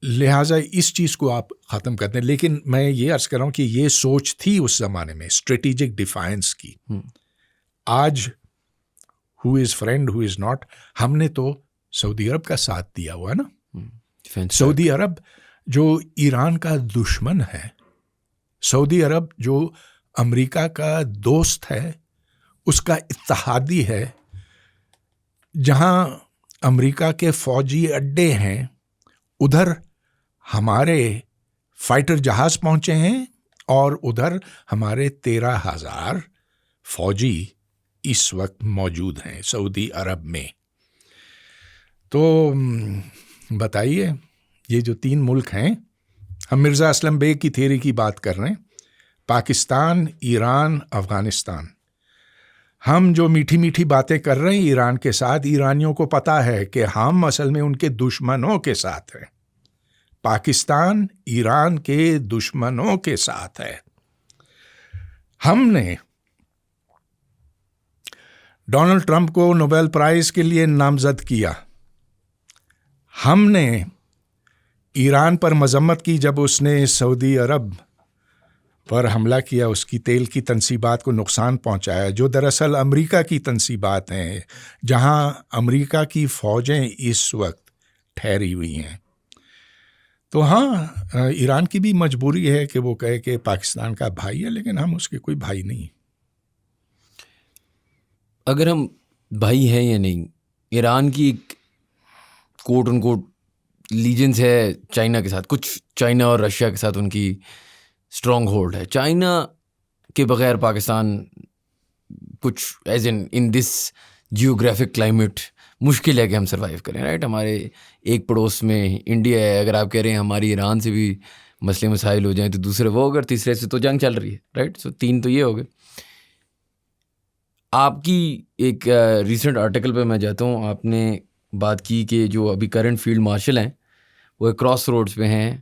لہٰذا اس چیز کو آپ ختم کر دیں. لیکن میں یہ عرض کر رہا ہوں کہ یہ سوچ تھی اس زمانے میں اسٹریٹجک ڈیفائنس کی. آج ہو is friend who is not, ہم نے تو سعودی عرب کا ساتھ دیا ہوا ہے نا. سعودی عرب جو ایران کا دشمن ہے، سعودی عرب جو امریکہ کا دوست ہے، اس کا اتحادی ہے. جہاں امریکہ کے فوجی اڈے ہیں ادھر ہمارے فائٹر جہاز پہنچے ہیں اور ادھر ہمارے 13,000 فوجی اس وقت موجود ہیں سعودی عرب میں. تو بتائیے یہ جو 3 ملک ہیں، ہم مرزا اسلم بیگ کی تھیوری کی بات کر رہے ہیں، پاکستان، ایران، افغانستان. ہم جو میٹھی میٹھی باتیں کر رہے ہیں ایران کے ساتھ، ایرانیوں کو پتہ ہے کہ ہم اصل میں ان کے دشمنوں کے ساتھ ہیں. پاکستان ایران کے دشمنوں کے ساتھ ہے. ہم نے ڈونلڈ ٹرمپ کو نوبیل پرائز کے لیے نامزد کیا. ہم نے ایران پر مذمت کی جب اس نے سعودی عرب پر حملہ کیا، اس کی تیل کی تنصیبات کو نقصان پہنچایا، جو دراصل امریکہ کی تنصیبات ہیں، جہاں امریکہ کی فوجیں اس وقت ٹھہری ہوئی ہیں. تو ہاں ایران کی بھی مجبوری ہے کہ وہ کہے کہ پاکستان کا بھائی ہے، لیکن ہم اس کے کوئی بھائی نہیں. اگر ہم بھائی ہیں یا نہیں، ایران کی ایک کوٹ ان کوٹ لیجنس ہے چائنا کے ساتھ، کچھ چائنا اور رشیا کے ساتھ ان کی اسٹرانگ ہولڈ ہے. چائنا کے بغیر پاکستان کچھ ایز ان دس جیوگرافک کلائمیٹ مشکل ہے کہ ہم سروائیو کریں رائٹ. ہمارے ایک پڑوس میں انڈیا ہے، اگر آپ کہہ رہے ہیں ہماری ایران سے بھی مسئلے مسائل ہو جائیں تو دوسرے وہ، اگر تیسرے سے تو جنگ چل رہی ہے رائٹ. سو 3 تو یہ ہو گئے. آپ کی ایک ریسنٹ آرٹیکل پہ میں جاتا ہوں، آپ نے بات کی کہ جو ابھی کرنٹ فیلڈ مارشل ہیں وہ ایک کراس روڈز پہ ہیں،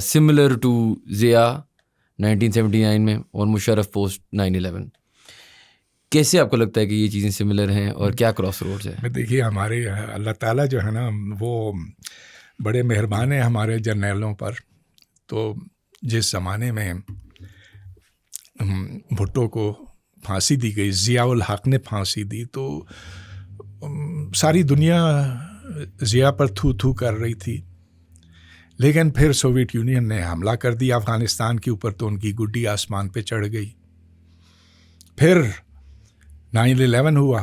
سملر ٹو ضیاء 1979 میں اور مشرف پوسٹ 9/11. کیسے آپ کو لگتا ہے کہ یہ چیزیں سملر ہیں اور کیا کراس روڈز ہیں؟ دیکھیے ہمارے اللہ تعالیٰ جو ہے نا وہ بڑے مہربان ہیں ہمارے جرنیلوں پر. تو جس زمانے میں بھٹو کو پھانسی دی گئی، ضیاء الحق نے پھانسی دی، تو ساری دنیا ضیاء پر تھو تھو کر رہی تھی. لیکن پھر سوویت یونین نے حملہ کر دیا افغانستان کے اوپر، تو ان کی گڈی آسمان پہ چڑھ گئی. پھر 9/11 ہوا،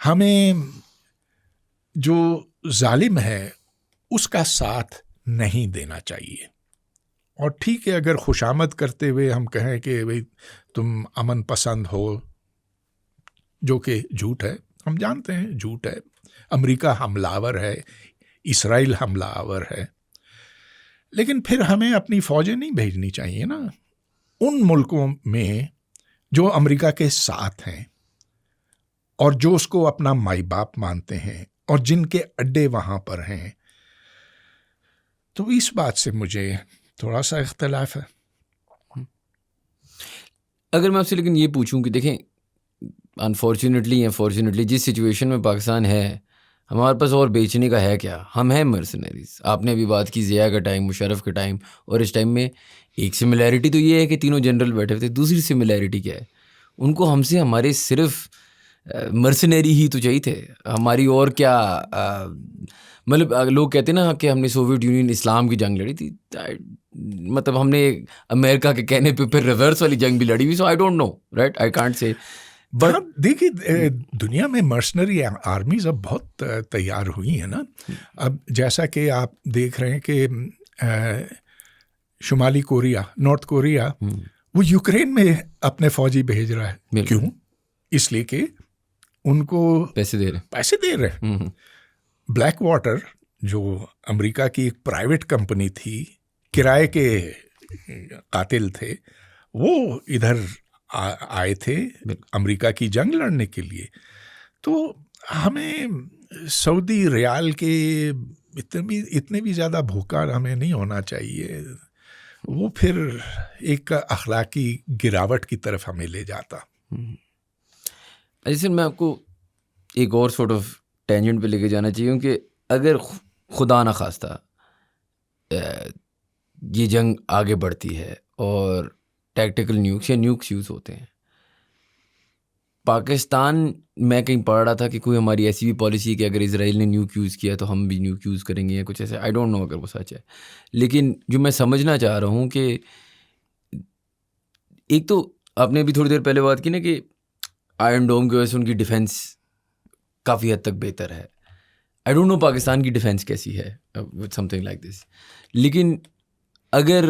ہمیں جو ظالم ہے اس کا ساتھ نہیں دینا چاہیے. اور ٹھیک ہے اگر خوشامد کرتے ہوئے ہم کہیں کہ بھئی تم امن پسند ہو، جو کہ جھوٹ ہے، ہم جانتے ہیں جھوٹ ہے. امریکہ حملہ آور ہے، اسرائیل حملہ آور ہے، لیکن پھر ہمیں اپنی فوجیں نہیں بھیجنی چاہیے نا ان ملکوں میں جو امریکہ کے ساتھ ہیں اور جو اس کو اپنا مائی باپ مانتے ہیں اور جن کے اڈے وہاں پر ہیں. تو اس بات سے مجھے تھوڑا سا اختلاف ہے. اگر میں آپ سے لیکن یہ پوچھوں کہ دیکھیں انفارچونیٹلی یا فارچونیٹلی جس سچویشن میں پاکستان ہے، ہمارے پاس اور بیچنے کا ہے کیا؟ ہم ہیں مرسنریز. آپ نے ابھی بات کی ضیاء کا ٹائم، مشرف کا ٹائم، اور اس ٹائم میں ایک سملیرٹی تو یہ ہے کہ تینوں جنرل بیٹھے ہوئے تھے. دوسری سملیرٹی کیا ہے؟ ان کو ہم سے ہمارے صرف مرسنری ہی تو چاہیے تھے. ہماری اور کیا مطلب لوگ کہتے ہیں نا کہ ہم نے سوویت یونین اسلام کی جنگ لڑی تھی، مطلب ہم نے امریکہ کے کہنے پہ پھر ریورس والی جنگ بھی لڑی ہوئی. So I don't know right, I can't say. But دیکھیے دنیا میں مرسنری آرمیز اب بہت تیار ہوئی ہیں نا. اب جیسا کہ آپ دیکھ رہے ہیں کہ شمالی کوریا، نارتھ کوریا، وہ یوکرین میں اپنے فوجی بھیج رہا ہے. کیوں؟ اس لیے کہ ان کو پیسے دے رہے ہیں. بلیک واٹر جو امریکہ کی ایک پرائیویٹ کمپنی تھی، کرائے کے قاتل تھے، وہ ادھر آئے تھے امریکہ کی جنگ لڑنے کے لیے. تو ہمیں سعودی ریال کے اتنے بھی زیادہ بھوکا ہمیں نہیں ہونا چاہیے. وہ پھر ایک اخلاقی گراوٹ کی طرف ہمیں لے جاتا. جیسے میں آپ کو ایک اور سارٹ آف ٹینجنٹ پہ لے کے جانا چاہیے کہ اگر خدا نہ خواستہ یہ جنگ آگے بڑھتی ہے اور ٹیکٹیکل نیوکس یا نیوکس یوز ہوتے ہیں، پاکستان، میں کہیں پڑھ رہا تھا کہ کوئی ہماری ایسی بھی پالیسی ہے کہ اگر اسرائیل نے نیوک یوز کیا تو ہم بھی نیوک یوز کریں گے یا کچھ ایسے. آئی ڈونٹ نو اگر وہ سچ ہے، لیکن جو میں سمجھنا چاہ رہا ہوں کہ ایک تو آپ نے ابھی تھوڑی دیر پہلے بات کی نا کہ آئرن ڈوم کی وجہ سے ان کی ڈیفینس کافی حد تک بہتر ہے. آئی ڈونٹ نو پاکستان کی ڈیفینس کیسی ہے with something like this, لیکن اگر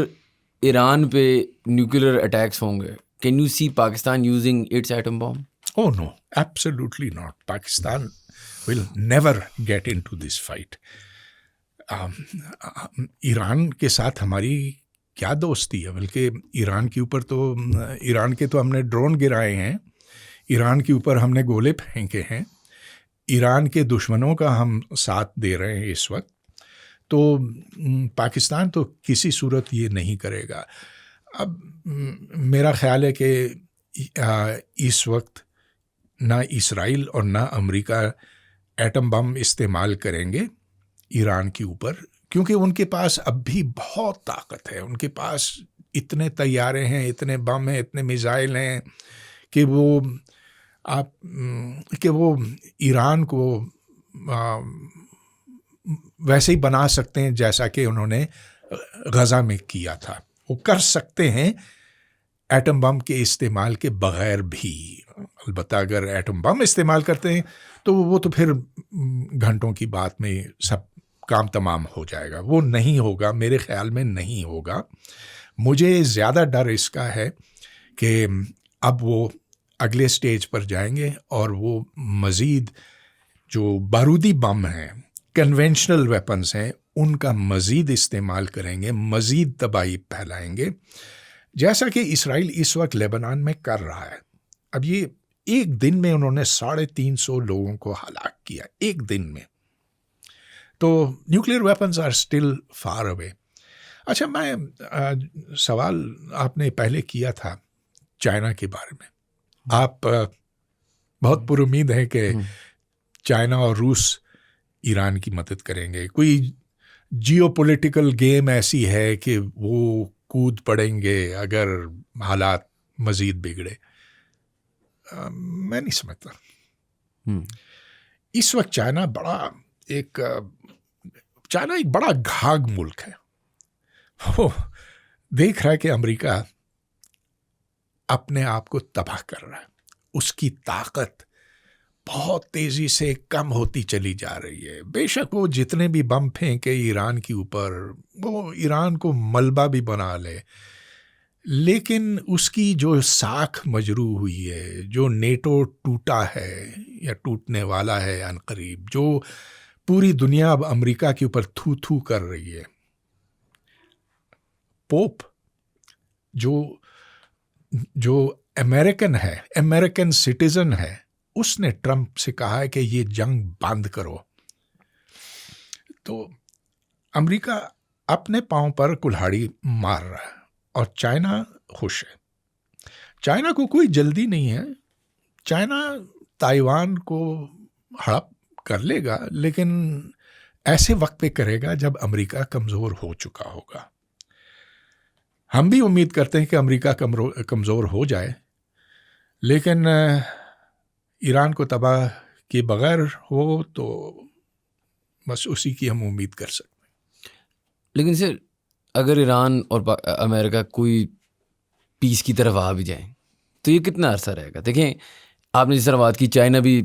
ایران پہ نیوکلر اٹیکس ہوں گے، can you see Pakistan using its atom bomb? Oh no, absolutely not. Pakistan will never get into this fight. Iran کے ساتھ ہماری کیا دوستی ہے؟ بلکہ ایران کے اوپر تو ایران کے تو ہم نے ڈرون گرائے ہیں، ایران کے اوپر ہم نے گولے پھینکے ہیں، ایران کے دشمنوں کا ہم ساتھ دے رہے ہیں اس وقت. تو پاکستان تو کسی صورت یہ نہیں کرے گا. اب میرا خیال ہے کہ اس وقت نہ اسرائیل اور نہ امریکہ ایٹم بم استعمال کریں گے ایران کے اوپر، کیونکہ ان کے پاس اب بھی بہت طاقت ہے. ان کے پاس اتنے طیارے ہیں، اتنے بم ہیں، اتنے میزائل ہیں کہ وہ ایران کو ویسے ہی بنا سکتے ہیں جیسا کہ انہوں نے غزہ میں کیا تھا. وہ کر سکتے ہیں ایٹم بم کے استعمال کے بغیر بھی. البتہ اگر ایٹم بم استعمال کرتے ہیں تو وہ تو پھر گھنٹوں کی بات میں سب کام تمام ہو جائے گا. وہ نہیں ہوگا، میرے خیال میں نہیں ہوگا. مجھے زیادہ ڈر اس کا ہے کہ اب وہ اگلے سٹیج پر جائیں گے اور وہ مزید جو بارودی بم ہیں، کنونشنل ویپنز ہیں، ان کا مزید استعمال کریں گے، مزید تباہی پھیلائیں گے، جیسا کہ اسرائیل اس وقت لیبنان میں کر رہا ہے. اب یہ ایک دن میں انہوں نے 350 لوگوں کو ہلاک کیا، ایک دن میں. تو nuclear weapons are still far away. اچھا، میں سوال آپ نے پہلے کیا تھا چائنا کے بارے میں. آپ بہت پر امید ہیں کہ چائنا اور روس ایران کی مدد کریں گے. کوئی جیو پولیٹیکل گیم ایسی ہے کہ وہ کود پڑیں گے اگر حالات مزید بگڑے؟ میں نہیں سمجھتا. اس وقت چائنا ایک بڑا گھاگ ملک ہے. وہ دیکھ رہا ہے کہ امریکہ اپنے آپ کو تباہ کر رہا ہے. اس کی طاقت بہت تیزی سے کم ہوتی چلی جا رہی ہے. بے شک وہ جتنے بھی بم پھینکے ایران کے اوپر، وہ ایران کو ملبہ بھی بنا لے، لیکن اس کی جو ساکھ مجروح ہوئی ہے، جو نیٹو ٹوٹا ہے یا ٹوٹنے والا ہے عنقریب، جو پوری دنیا اب امریکہ کے اوپر تھو تھو کر رہی ہے. پوپ جو امریکن ہے، امریکن سٹیزن ہے، اس نے ٹرمپ سے کہا ہے کہ یہ جنگ بند کرو. تو امریکہ اپنے پاؤں پر کلہاڑی مار رہا ہے اور چائنا خوش ہے. چائنا کو کوئی جلدی نہیں ہے. چائنا تائیوان کو ہڑپ کر لے گا، لیکن ایسے وقت پہ کرے گا جب امریکہ کمزور ہو چکا ہوگا. ہم بھی امید کرتے ہیں کہ امریکہ کمزور ہو جائے، لیکن ایران کو تباہ کے بغیر ہو تو بس اسی کی ہم امید کر سکتے ہیں. لیکن سر اگر ایران اور امریکہ کوئی پیس کی طرف آ بھی جائیں تو یہ کتنا عرصہ رہے گا؟ دیکھیں آپ نے جس طرح بات کی، چائنا بھی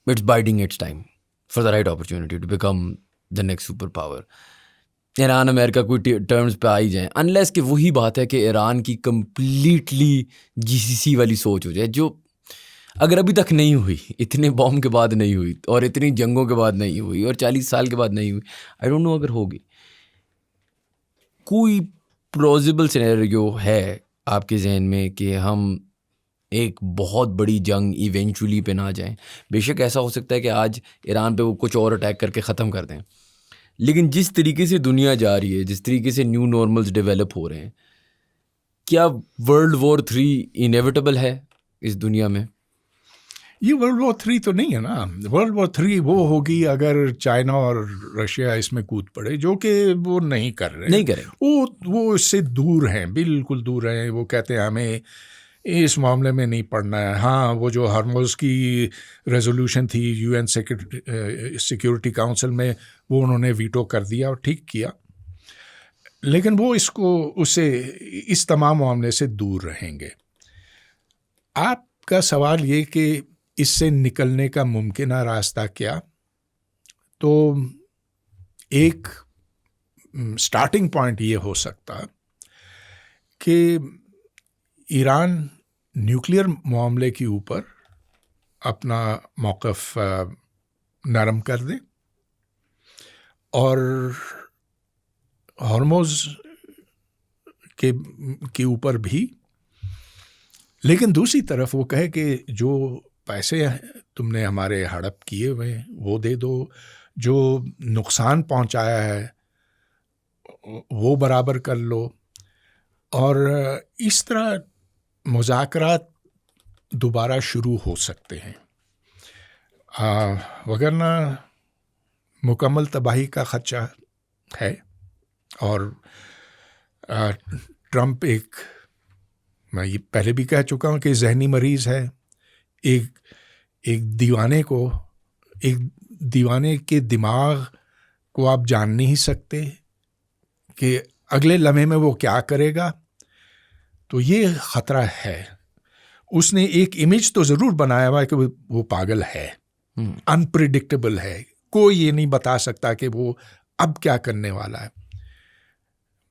it's biding its time for the right opportunity to become the next superpower. Iran امریکہ کوئی ٹرمز پہ آ ہی جائیں، انلیس کہ وہی بات ہے کہ ایران کی کمپلیٹلی GCC والی سوچ ہو جائے، جو اگر ابھی تک نہیں ہوئی، اتنے بوم کے بعد نہیں ہوئی اور اتنی جنگوں کے بعد نہیں ہوئی اور 40 سال کے بعد نہیں ہوئی. آئی ڈونٹ نو اگر ہوگی. کوئی پلازیبل سینیریو ہے آپ کے ذہن میں کہ ہم ایک بہت بڑی جنگ ایونچولی پہ نہ جائیں؟ بے شک ایسا ہو سکتا ہے کہ آج ایران پہ وہ کچھ اور اٹیک کر کے ختم کر دیں، لیکن جس طریقے سے دنیا جا رہی ہے، جس طریقے سے نیو نارملز ڈیولپ ہو رہے ہیں، کیا ورلڈ وار 3 انیویٹیبل ہے اس دنیا میں؟ یہ ورلڈ وار 3 تو نہیں ہے نا. ورلڈ وار 3 وہ ہوگی اگر چائنا اور رشیا اس میں کود پڑے، جو کہ وہ نہیں کر رہے. نہیں کریں. وہ اس سے دور ہیں، بالکل دور ہیں. وہ کہتے ہیں ہمیں اس معاملے میں نہیں پڑھنا ہے. ہاں، وہ جو ہرموز کی ریزولوشن تھی UN سیکیورٹی کاؤنسل میں، وہ انہوں نے ویٹو کر دیا اور ٹھیک کیا، لیکن وہ اس تمام معاملے سے دور رہیں گے. آپ کا سوال یہ کہ اس سے نکلنے کا ممکنہ راستہ کیا؟ تو ایک سٹارٹنگ پوائنٹ یہ ہو سکتا کہ ایران نیوکلیر معاملے کے اوپر اپنا موقف نرم کر دے اور ہرموز کے اوپر بھی، لیکن دوسری طرف وہ کہے کہ جو پیسے تم نے ہمارے ہڑپ کیے ہوئے وہ دے دو، جو نقصان پہنچایا ہے وہ برابر کر لو، اور اس طرح مذاکرات دوبارہ شروع ہو سکتے ہیں. وگرنہ مکمل تباہی کا خدشہ ہے. اور ٹرمپ میں یہ پہلے بھی کہہ چکا ہوں کہ ذہنی مریض ہے. ایک دیوانے کے دماغ کو آپ جان نہیں سکتے کہ اگلے لمحے میں وہ کیا کرے گا. تو یہ خطرہ ہے. اس نے ایک امیج تو ضرور بنایا ہوا ہے کہ وہ پاگل ہے، انپریڈکٹیبل ہے، کوئی یہ نہیں بتا سکتا کہ وہ اب کیا کرنے والا ہے،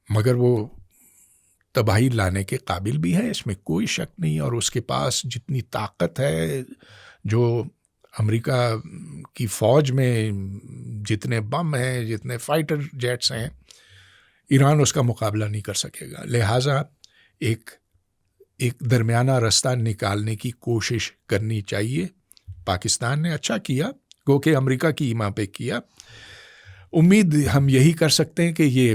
مگر وہ تباہی لانے کے قابل بھی ہے، اس میں کوئی شک نہیں. اور اس کے پاس جتنی طاقت ہے، جو امریکہ کی فوج میں جتنے بم ہیں، جتنے فائٹر جیٹس ہیں، ایران اس کا مقابلہ نہیں کر سکے گا. لہٰذا ایک درمیانہ رستہ نکالنے کی کوشش کرنی چاہیے. پاکستان نے اچھا کیا، گو کہ امریکہ کی ایما پہ کیا. امید ہم یہی کر سکتے ہیں کہ یہ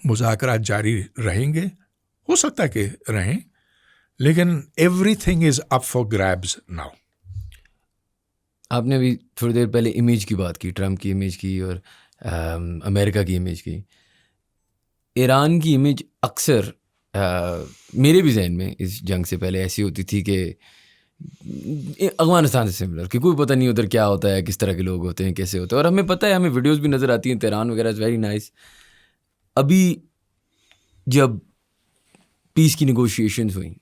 مذاکرات جاری رہیں گے. ہو سکتا ہے کہ رہیں، لیکن everything is up for grabs now. آپ نے ابھی تھوڑی دیر پہلے امیج کی بات کی، ٹرمپ کی امیج کی اور امریکہ کی امیج کی. ایران کی امیج اکثر میرے بھی ذہن میں اس جنگ سے پہلے ایسی ہوتی تھی کہ افغانستان سے سملر، کہ کوئی پتہ نہیں ادھر کیا ہوتا ہے، کس طرح کے لوگ ہوتے ہیں، کیسے ہوتے ہیں. اور ہمیں پتہ ہے، ہمیں ویڈیوز بھی نظر آتی ہیں تہران وغیرہ، از ویری نائس. ابھی جب پیس کی نیگوشیشنز ہوئیں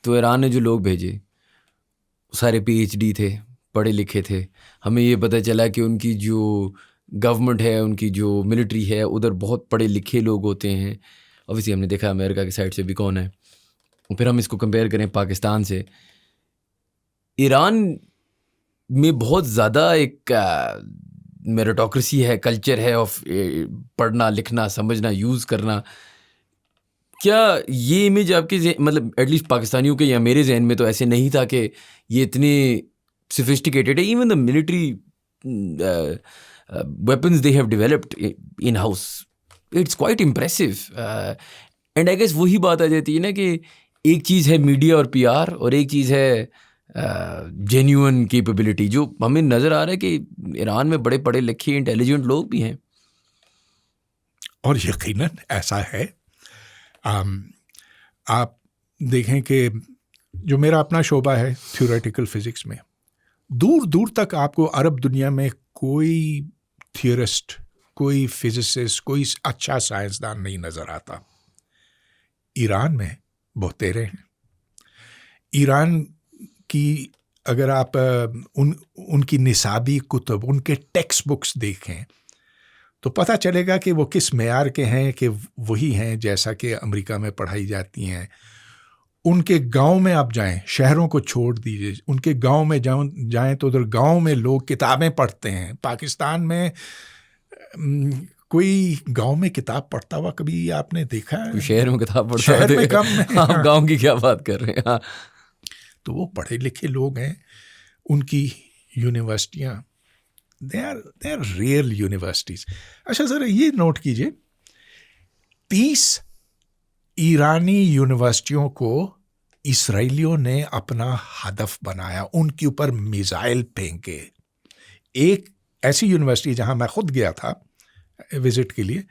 تو ایران نے جو لوگ بھیجے سارے PhD تھے، پڑھے لکھے تھے. ہمیں یہ پتہ چلا کہ ان کی جو گورنمنٹ ہے, ان کی جو ملٹری ہے, ادھر بہت پڑھے لکھے لوگ ہوتے ہیں. اوبیسلی ہم نے دیکھا امریکہ کی سائڈ سے بھی کون ہے. پھر ہم اس کو کمپیئر کریں پاکستان سے, ایران میں بہت زیادہ ایک میریٹوکریسی ہے, کلچر ہے آف پڑھنا لکھنا سمجھنا یوز کرنا. کیا یہ امیج آپ کے مطلب ایٹ لیسٹ پاکستانیوں کے یا میرے ذہن میں تو ایسے نہیں تھا کہ یہ اتنے سفسٹیکیٹڈ ہے. Even the military weapons they have developed in house, it's quite impressive. And I guess وہی بات آ جاتی ہے نا کہ ایک چیز ہے میڈیا اور پی آر, اور ایک چیز ہے جینیون کیپیبلٹی, جو ہمیں نظر آ رہا ہے کہ ایران میں بڑے پڑھے لکھے انٹیلیجنٹ لوگ بھی ہیں. اور یقیناً ایسا ہے. آپ دیکھیں کہ جو میرا اپنا شعبہ ہے تھیوریٹیکل فزکس میں, دور دور تک آپ کو عرب دنیا میں کوئی تھیورسٹ, کوئی فزسسٹ, کوئی اچھا سائنسدان نہیں نظر آتا. ایران میں بہتیرے ہیں. ایران کی اگر آپ ان کی نصابی کتب, ان کے ٹیکسٹ بکس دیکھیں تو پتہ چلے گا کہ وہ کس معیار کے ہیں, کہ وہی ہیں جیسا کہ امریکہ میں پڑھائی جاتی ہیں. ان کے گاؤں میں آپ جائیں, شہروں کو چھوڑ دیجیے, ان کے گاؤں میں جائیں تو ادھر گاؤں میں لوگ کتابیں پڑھتے ہیں. پاکستان میں کوئی گاؤں میں کتاب پڑھتا ہوا کبھی آپ نے دیکھا ہے؟ شہر میں کتاب پڑھتا شہر میں کم ہے. آپ گاؤں کی کیا بات کر رہے ہیں. تو وہ پڑھے لکھے لوگ ہیں. ان کی یونیورسٹیاں they are real universities. اچھا ذرا یہ نوٹ کیجئے, 30 ایرانی یونیورسٹیوں کو اسرائیلیوں نے اپنا ہدف بنایا, ان کے اوپر میزائل پھینکے. ایک ایسی یونیورسٹی جہاں میں خود گیا تھا وزٹ کے لیے,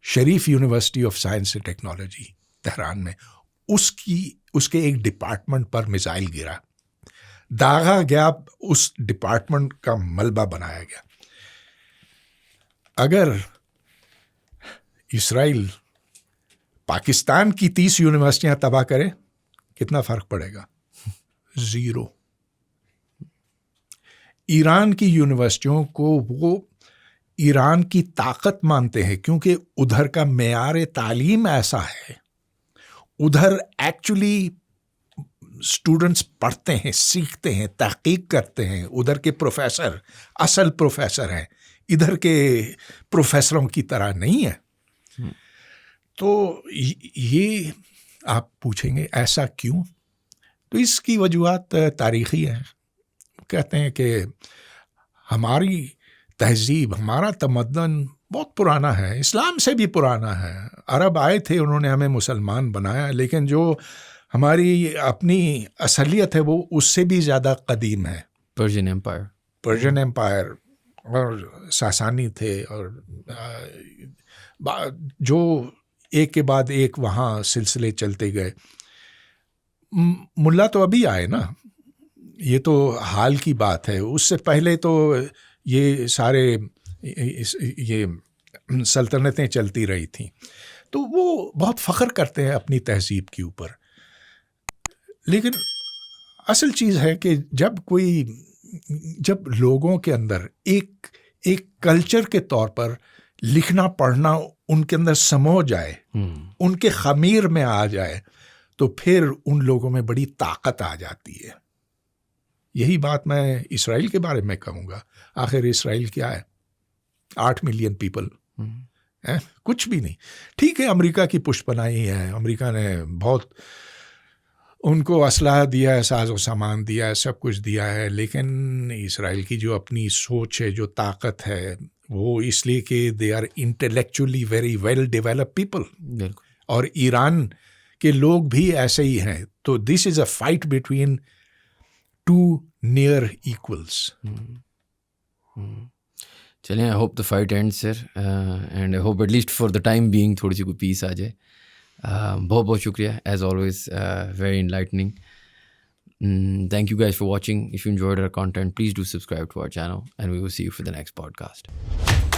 Sharif university of science and technology Tehran میں, اس کے ایک ڈپارٹمنٹ پر میزائل گرا, داغا گیا, اس ڈپارٹمنٹ کا ملبہ بنایا گیا. اگر اسرائیل پاکستان کی 30 یونیورسٹیاں تباہ کرے, کتنا فرق پڑے گا؟ 0. ایران کی یونیورسٹیوں کو وہ ایران کی طاقت مانتے ہیں, کیونکہ ادھر کا معیار تعلیم ایسا ہے. ادھر ایکچولی اسٹوڈنٹس پڑھتے ہیں, سیکھتے ہیں, تحقیق کرتے ہیں. ادھر کے پروفیسر اصل پروفیسر ہیں, ادھر کے پروفیسروں کی طرح نہیں ہے. تو یہ آپ پوچھیں گے ایسا کیوں؟ تو اس کی وجوہات تاریخی ہیں. کہتے ہیں کہ ہماری تہذیب, ہمارا تمدن بہت پرانا ہے, اسلام سے بھی پرانا ہے. عرب آئے تھے, انہوں نے ہمیں مسلمان بنایا, لیکن جو ہماری اپنی اصلیت ہے وہ اس سے بھی زیادہ قدیم ہے. پرشین امپائر اور ساسانی تھے, اور جو ایک کے بعد ایک وہاں سلسلے چلتے گئے. ملا تو ابھی آئے نا, یہ تو حال کی بات ہے. اس سے پہلے تو یہ سارے یہ سلطنتیں چلتی رہی تھیں. تو وہ بہت فخر کرتے ہیں اپنی تہذیب کے اوپر. لیکن اصل چیز ہے کہ جب لوگوں کے اندر ایک کلچر کے طور پر لکھنا پڑھنا ان کے اندر سمو جائے, ان کے خمیر میں آ جائے, تو پھر ان لوگوں میں بڑی طاقت آ جاتی ہے. یہی بات میں اسرائیل کے بارے میں کہوں گا. آخر اسرائیل کیا ہے؟ 8 ملین پیپل, کچھ بھی نہیں. ٹھیک ہے, امریکہ کی پشت پناہی ہے, امریکہ نے بہت ان کو اسلحہ دیا ہے, ساز و سامان دیا ہے, سب کچھ دیا ہے. لیکن اسرائیل کی جو اپنی سوچ ہے, جو طاقت ہے, وہ اس لیے کہ they are intellectually very well develop people. اور ایران کے لوگ بھی ایسے ہی ہیں. تو this is a fight between 2 near equals. چلیں, I hope the fight end sir, and I hope at least for the time being تھوڑی سی کوئی پیس آ جائے. بہت بہت شکریہ, as always very enlightening. Thank you guys for watching. If you enjoyed our content, please do subscribe to our channel, and we will see you for the next podcast.